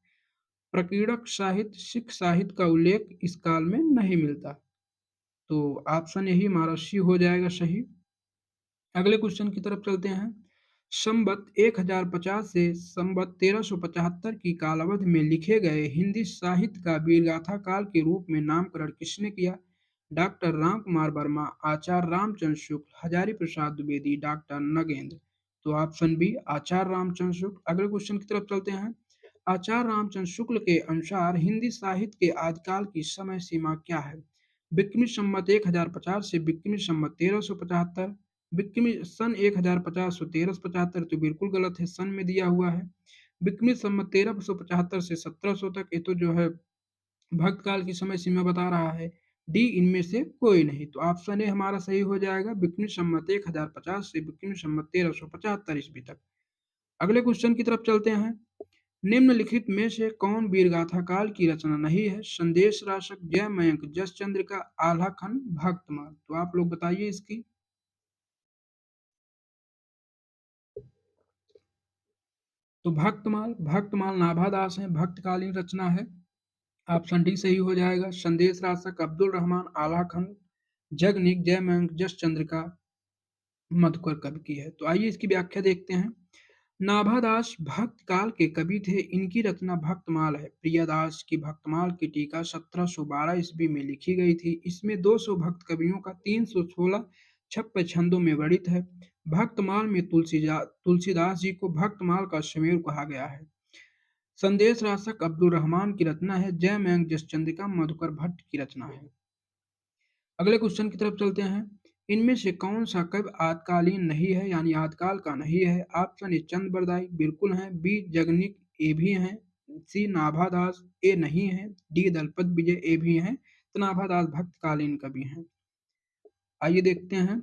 प्रकीर्णक साहित्य। सिख साहित्य का उल्लेख इस काल में नहीं मिलता। तो ऑप्शन यही हमारा सी हो जाएगा सही। अगले क्वेश्चन की तरफ चलते हैं। संवत 1050 से संवत 1375 की कालावधि में लिखे गए हिंदी साहित्य का वीरगाथा काल के रूप में नामकरण किसने किया? डॉक्टर राम कुमार वर्मा, आचार्य रामचंद्र शुक्ल, हजारी प्रसाद द्विवेदी, डॉक्टर नगेंद्र। तो ऑप्शन बी, आचार्य रामचंद्र शुक्ल। अगले क्वेश्चन की तरफ चलते हैं। आचार्य रामचंद्र शुक्ल के अनुसार हिंदी साहित्य के आदिकाल की समय सीमा क्या है? विक्रमी संवत 1050 से विक्रमी संवत 1375, विक्रमी सन 1050 से 1375। तो बिल्कुल गलत है, सन में दिया हुआ है। विक्रमी संवत 1375 से 1700 तक, ये तो जो है भक्त काल की समय सीमा बता रहा है। डी इनमें से कोई नहीं। तो ऑप्शन ए हमारा सही हो जाएगा, विक्रमी संवत 1050 से विक्रमी संवत 1375 ईस्वी तक। अगले क्वेश्चन की तरफ चलते हैं। निम्नलिखित में से कौन वीरगाथा काल की रचना नहीं है? संदेश राशक, जय मयंक, जस चंद्रिका, आल्हा खंड, भक्तमाल। तो आप लोग बताइए इसकी। तो भक्तमाल, भक्तमाल नाभादास है, भक्तकालीन रचना है। ऑप्शन डी सही हो जाएगा। संदेश राशक अब्दुल रहमान, आल्हा खंड, जगनिक, जय मयंक, जस चंद्रिका मधुकर कवि की है। तो आइए इसकी व्याख्या देखते हैं। नाभादास भक्त काल के कवि थे। इनकी रचना भक्तमाल है। प्रियदास की भक्तमाल की टीका 1712 ईस्वी में लिखी गई थी। इसमें 200 भक्त कवियों का 316 छप्पन छंदों में वर्णित है। भक्तमाल में तुलसीदास जी को भक्तमाल का सुमेर कहा गया है। संदेश राशक अब्दुल रहमान की रचना है। जय मयंक जस चंद्रिका मधुकर भट्ट की रचना है। अगले क्वेश्चन की तरफ चलते हैं। इनमें से कौन सा कवि आदकालीन नहीं है, यानी आदकाल का नहीं है? ऑप्शन ए चंद्रबरदाई, बिल्कुल हैं। बी जगनिक, ए भी हैं। सी नाभादास, ए नहीं है। डी दलपत विजय, ए भी हैं। तो नाभादास भक्तकालीन कवि हैं। आइए देखते हैं।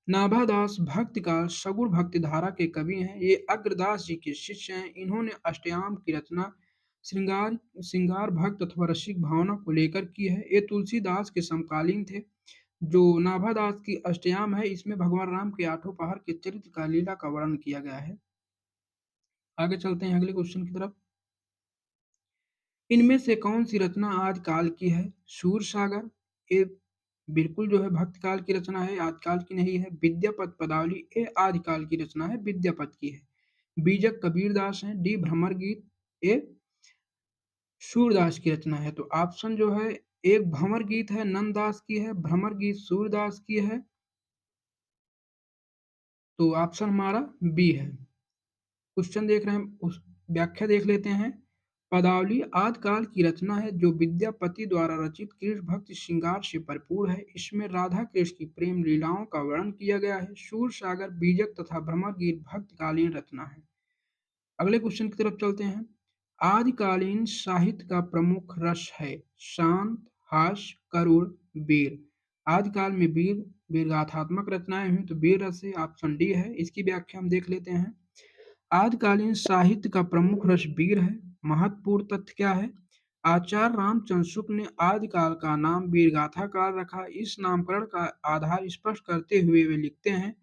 नाभादास भक्त काल सगुण भक्ति धारा के कवि हैं। ये अग्रदास जी के शिष्य हैं। इन्होंने अष्टयाम की रचना श्रृंगार श्रृंगार भक्त अथवा रसिक भावना को लेकर की है। ये तुलसीदास के समकालीन थे। जो नाभादास की अष्टयाम है, इसमें भगवान राम के आठों पहर के चरित्र का लीला का वर्णन किया गया है। आगे चलते हैं अगले क्वेश्चन की तरफ। इनमें से कौन सी रचना आदिकाल की है? सूर सागर, ये बिल्कुल जो है भक्त काल की रचना है, आदिकाल की नहीं है। विद्यापत पदावली, ये आदिकाल की रचना है, विद्यापत की है। बीजक कबीरदास है। डी भ्रमर गीत, ये सूरदास की रचना है। तो ऑप्शन जो है, एक भंवर गीत है नंददास की है, भ्रमर गीत सूरदास की है। तो ऑप्शन हमारा बी है। क्वेश्चन देख रहे हैं, उस व्याख्या देख लेते हैं। पदावली आदिकाल की रचना है जो विद्यापति द्वारा रचित कृष्ण भक्ति श्रृंगार से भरपूर है। इसमें राधा कृष्ण की प्रेम लीलाओं का वर्णन किया गया है। सूर सागर, बीजक तथा भ्रमर गीत भक्तकालीन रचना है। अगले क्वेश्चन की तरफ चलते हैं। आदिकालीन साहित्य का प्रमुख रस है शांत, हास्य, करुण, वीर। आदिकाल में वीरगाथात्मक रचनाएं हुई, तो वीर रस है। ऑप्शन डी है। इसकी व्याख्या हम देख लेते हैं। आदिकालीन साहित्य का प्रमुख रस वीर है। महत्वपूर्ण तथ्य क्या है? आचार्य रामचंद्र शुक्ल ने आदिकाल का नाम वीरगाथा काल रखा। इस नामकरण का आधार स्पष्ट करते हुए वे लिखते हैं,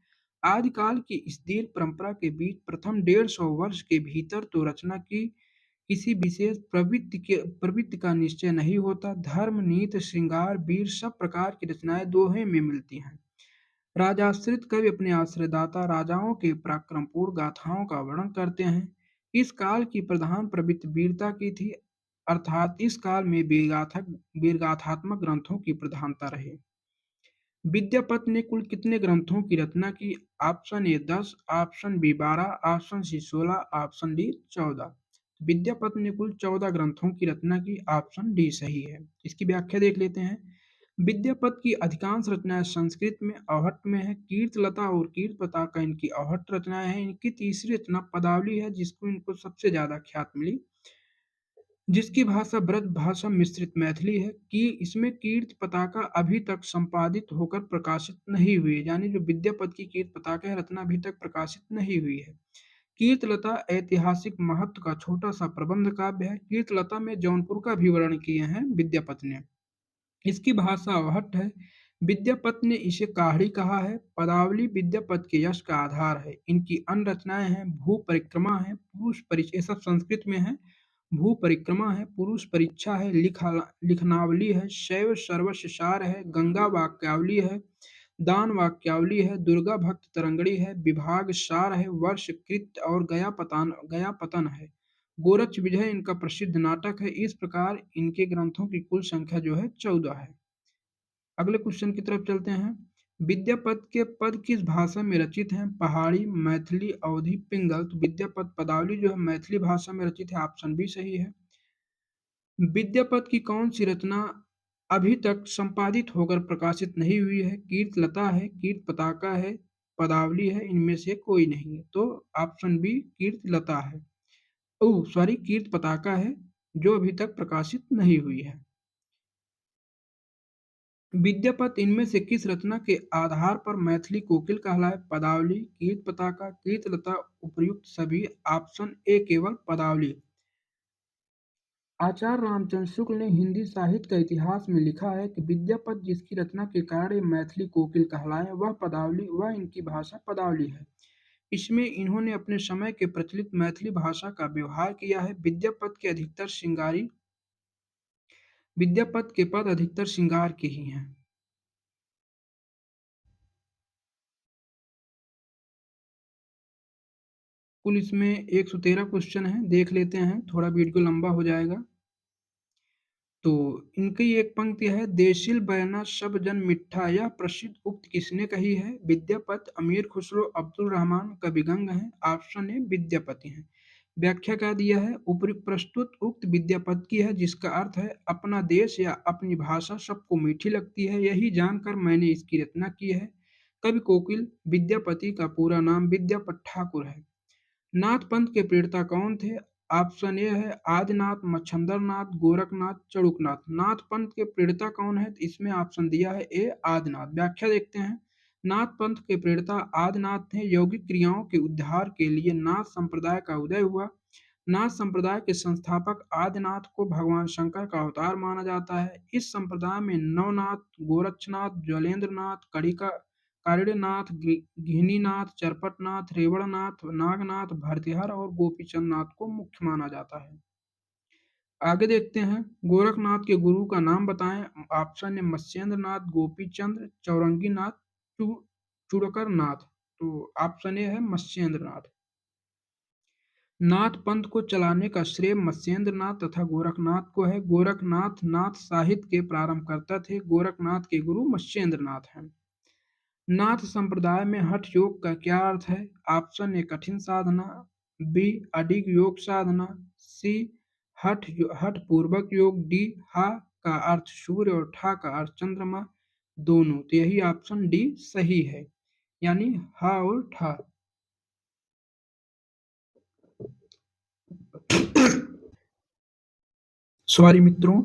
आदिकाल की इस दीर्घ परंपरा के बीच प्रथम 150 वर्ष के भीतर तो रचना की किसी विशेष प्रवृत्ति का निश्चय नहीं होता। धर्म, नीति, श्रृंगार, वीर सब प्रकार की रचनाएं दोहे में मिलती हैं। राजाश्रित कवि अपने आश्रयदाता राजाओं के पराक्रमपूर्ण गाथाओं का वर्णन करते हैं। इस काल की प्रधान प्रवृत्ति वीरता की थी, अर्थात इस काल में वीरगाथात्मक ग्रंथों की प्रधानता रही। विद्यापत ने कुल कितने ग्रंथों की रचना की? Option A 10, option B 12, option C 16, option D 14। Vidyapat ने कुल 14 ग्रंथों की रचना की। ऑप्शन डी सही है। इसकी व्याख्या देख लेते हैं। विद्यापत की अधिकांश रचनाएं संस्कृत में अवहट्ट में है। कीर्तलता और कीर्त पताका इनकी अवहट्ट रचनाएं हैं। इनकी तीसरी रचना पदावली है, जिसको इनको सबसे ज्यादा ख्यात मिली, जिसकी भाषा ब्रज भाषा मिश्रित मैथिली है। कि इसमें कीर्त पताका अभी तक संपादित होकर प्रकाशित नहीं हुई है, यानी जो विद्यापति की कीर्त पताका है रचना अभी तक प्रकाशित नहीं हुई है। कीर्तलता ऐतिहासिक महत्व का छोटा सा प्रबंध काव्य है। कीर्तलता में जौनपुर का भी वर्णन किए हैं विद्यापति ने। इसकी भाषा अवहट्ट है। विद्यापति ने इसे काहड़ी कहा है। पदावली विद्यापति के यश का आधार है। इनकी अन्य रचनाएं हैं भू परिक्रमा है, पुरुष परिचय, ये सब संस्कृत में है। भू परिक्रमा है, पुरुष परीक्षा है, लिखनावली है, शैव सर्वस्व सार है, गंगा वाक्यावली है, दान वाक्यावली है, दुर्गा भक्त तरंगड़ी है, विभाग सार है, वर्ष कृत और गया पतन है। गोरक्ष विजय इनका प्रसिद्ध नाटक है। इस प्रकार इनके ग्रंथों की कुल संख्या जो है 14 है। अगले क्वेश्चन की तरफ चलते हैं। विद्यापत के पद किस भाषा में रचित हैं? पहाड़ी, मैथिली, अवधी, पिंगल। तो विद्यापत पदावली जो है मैथिली भाषा में रचित है। ऑप्शन बी सही है। विद्यापत की कौन सी रचना अभी तक संपादित होकर प्रकाशित नहीं हुई है? कीर्तलता है, कीर्त पताका है, पदावली है, इनमें से कोई नहीं है। तो ऑप्शन बी कीर्तलता है। ओह सॉरी, कीर्त पताका है, जो अभी तक प्रकाशित नहीं हुई है। विद्यापति इनमें से किस रचना के आधार पर मैथिली कोकिल कहलाए? पदावली, कीर्त पताका, कीर्तलता, उपर्युक्त सभी। ऑप्शन ए केवल पदावली। आचार्य रामचंद्र शुक्ल ने हिंदी साहित्य का इतिहास में लिखा है कि विद्यापति जिसकी रचना के कारण ये मैथिली कोकिल कहलाए वह इनकी भाषा पदावली है। इसमें इन्होंने अपने समय के प्रचलित मैथिली भाषा का व्यवहार किया है। विद्यापति के पद अधिकतर श्रृंगार के ही हैं। कुल इसमें 113 क्वेश्चन हैं, देख लेते हैं, थोड़ा वीडियो लंबा हो जाएगा। तो इनकी एक पंक्ति है, देशिल बयाना सब जन मिठा, यह प्रसिद्ध उक्त किसने कही है? विद्यापति, अमीर खुसरो, अब्दुल रहमान, कविगंग हैं। ऑप्शन ए विद्यापति हैं। व्याख्या क्या दिया है? ऊपरी प्रस्तुत उक्त विद्यापति की है, जिसका अर्थ है अपना देश या अपनी भाषा सबको मीठी लगती है, यही जानकर मैंने इसकी रचना की है। कवि कोकिल विद्यापति का पूरा नाम विद्यापति ठाकुर है। नाथ पंथ के प्रेरता कौन थे? ऑप्शन ए है आदिनाथ, मच्छंद्रनाथ, गोरखनाथ, चड़ुकनाथ। नाथ पंथ के प्रेरता कौन है? इसमें ऑप्शन दिया है ए आदिनाथ। व्याख्या देखते हैं। नाथ पंथ के प्रेरता आदिनाथ थे। यौगिक क्रियाओं के उद्धार के लिए नाथ संप्रदाय का उदय हुआ। नाथ संप्रदाय के संस्थापक आदिनाथ को भगवान शंकर का अवतार माना जाता है। इस संप्रदाय में नवनाथ, गोरक्षनाथ, ज्वलेंद्रनाथ, कारिणनाथ, घिनीनाथ, चरपटनाथ, रेवणनाथ, नागनाथ, भरतिहर और गोपीचंद नाथ को मुख्य माना जाता है। आगे देखते हैं। गोरखनाथ के गुरु का नाम बताएं। ऑप्शन है मत्स्येंद्र नाथ, गोपीचंद, चौरंगी नाथ, चुड़कर नाथ। तो ऑप्शन ए है मत्स्येंद्र नाथ। नाथ पंथ को चलाने का श्रेय मत्स्येंद्र नाथ तथा गोरखनाथ को है। गोरखनाथ नाथ साहित्य के प्रारंभकर्ता थे। गोरखनाथ के गुरु मत्स्येंद्र नाथ हैं। नाथ संप्रदाय में हठ योग का क्या अर्थ है? ऑप्शन ए कठिन साधना, बी अडिग योग साधना, सी हठ पूर्वक योग, डी हा का अर्थ सूर्य और ठा का अर्थ चंद्रमा, दोनों। तो यही ऑप्शन डी सही है, यानी हा और ठा। सॉरी मित्रों,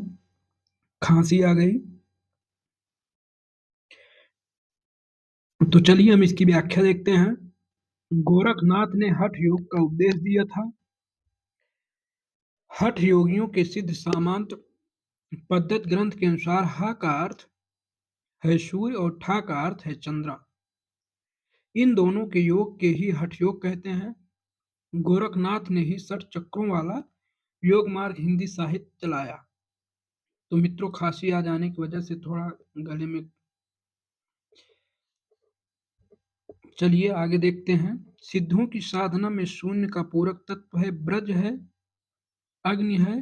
खांसी आ गई। तो चलिए हम इसकी व्याख्या देखते हैं। गोरखनाथ ने हठ योग का उपदेश दिया था। हठ योगियों के सिद्ध सामांत पद्धत ग्रंथ के अनुसार ह का अर्थ है सूर्य और ठ का अर्थ है चंद्र। इन दोनों के योग के ही हठ योग कहते हैं। गोरखनाथ ने ही 60 चक्रों वाला योग मार्ग हिंदी साहित्य चलाया। तो मित्रों, खांसी आ जाने की वजह से थोड़ा गले में, चलिए आगे देखते हैं। सिद्धों की साधना में शून्य का पूरक तत्व है, ब्रज है, अग्नि है,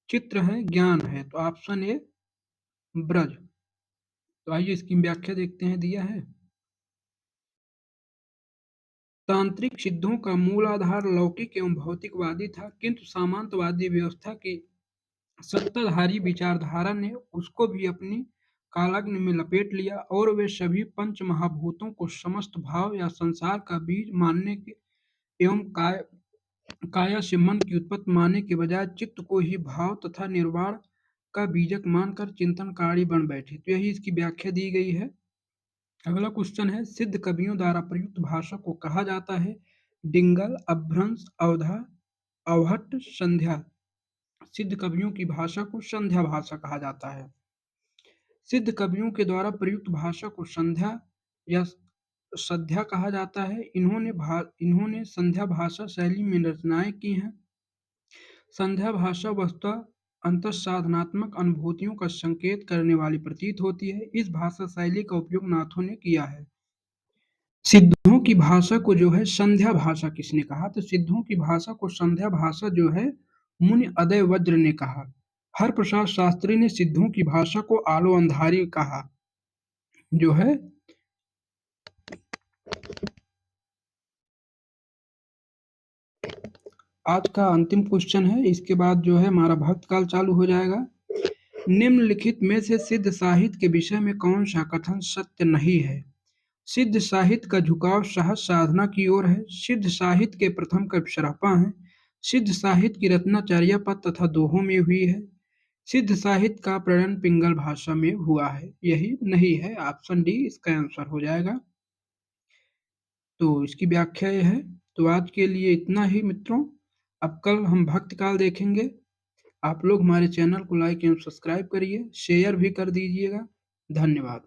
चित्र है, ज्ञान है। तो ऑप्शन ए ब्रज। तो आइए इसकी व्याख्या देखते हैं, दिया है। तांत्रिक सिद्धों का मूल आधार लौकिक एवं भौतिकवादी था, किंतु सामंतवादी व्यवस्था की सत्ताधारी विचारधारा ने उसको भी अपनी कालग्न में लपेट लिया और वे सभी पंच महाभूतों को समस्त भाव या संसार का बीज मानने के एवं काया से मन की उत्पत्ति मानने के बजाय चित्त को ही भाव तथा निर्वाण का बीजक मानकर चिंतनकारी बन बैठे। तो यही इसकी व्याख्या दी गई है। अगला क्वेश्चन है, सिद्ध कवियों द्वारा प्रयुक्त भाषा को कहा जाता है डिंगल, अभ्रंश, अवधा, अवहट्ट, संध्या। सिद्ध कवियों की भाषा को संध्या भाषा कहा जाता है। सिद्ध कवियों के द्वारा प्रयुक्त भाषा को संध्या या संध्या कहा जाता है। इन्होंने संध्या भाषा शैली में रचनाएं की हैं। संध्या भाषा वस्तुतः अंतःसाधनात्मक अनुभूतियों का संकेत करने वाली प्रतीत होती है। इस भाषा शैली का उपयोग नाथों ने किया है। सिद्धों की भाषा को जो है संध्या भाषा किसने कहा? तो सिद्धों की भाषा को संध्या भाषा जो है मुनि अदय वज्र ने कहा। हरप्रसाद शास्त्री ने सिद्धों की भाषा को आलो अंधारी कहा। जो है आज का अंतिम क्वेश्चन है, इसके बाद जो है हमारा भक्त काल चालू हो जाएगा। निम्नलिखित में से सिद्ध साहित्य के विषय में कौन सा कथन सत्य नहीं है? सिद्ध साहित्य का झुकाव सहज साधना की ओर है। सिद्ध साहित्य के प्रथम कवि शरपा हैं। सिद्ध साहित्य की रचना चर्यापद तथा दोहों में हुई है। सिद्ध साहित्य का प्रणयन पिंगल भाषा में हुआ है। यही नहीं है, ऑप्शन डी इसका आंसर हो जाएगा। तो इसकी व्याख्या यह है। तो आज के लिए इतना ही मित्रों। अब कल हम भक्त काल देखेंगे। आप लोग हमारे चैनल को लाइक एवं सब्सक्राइब करिए, शेयर भी कर दीजिएगा। धन्यवाद।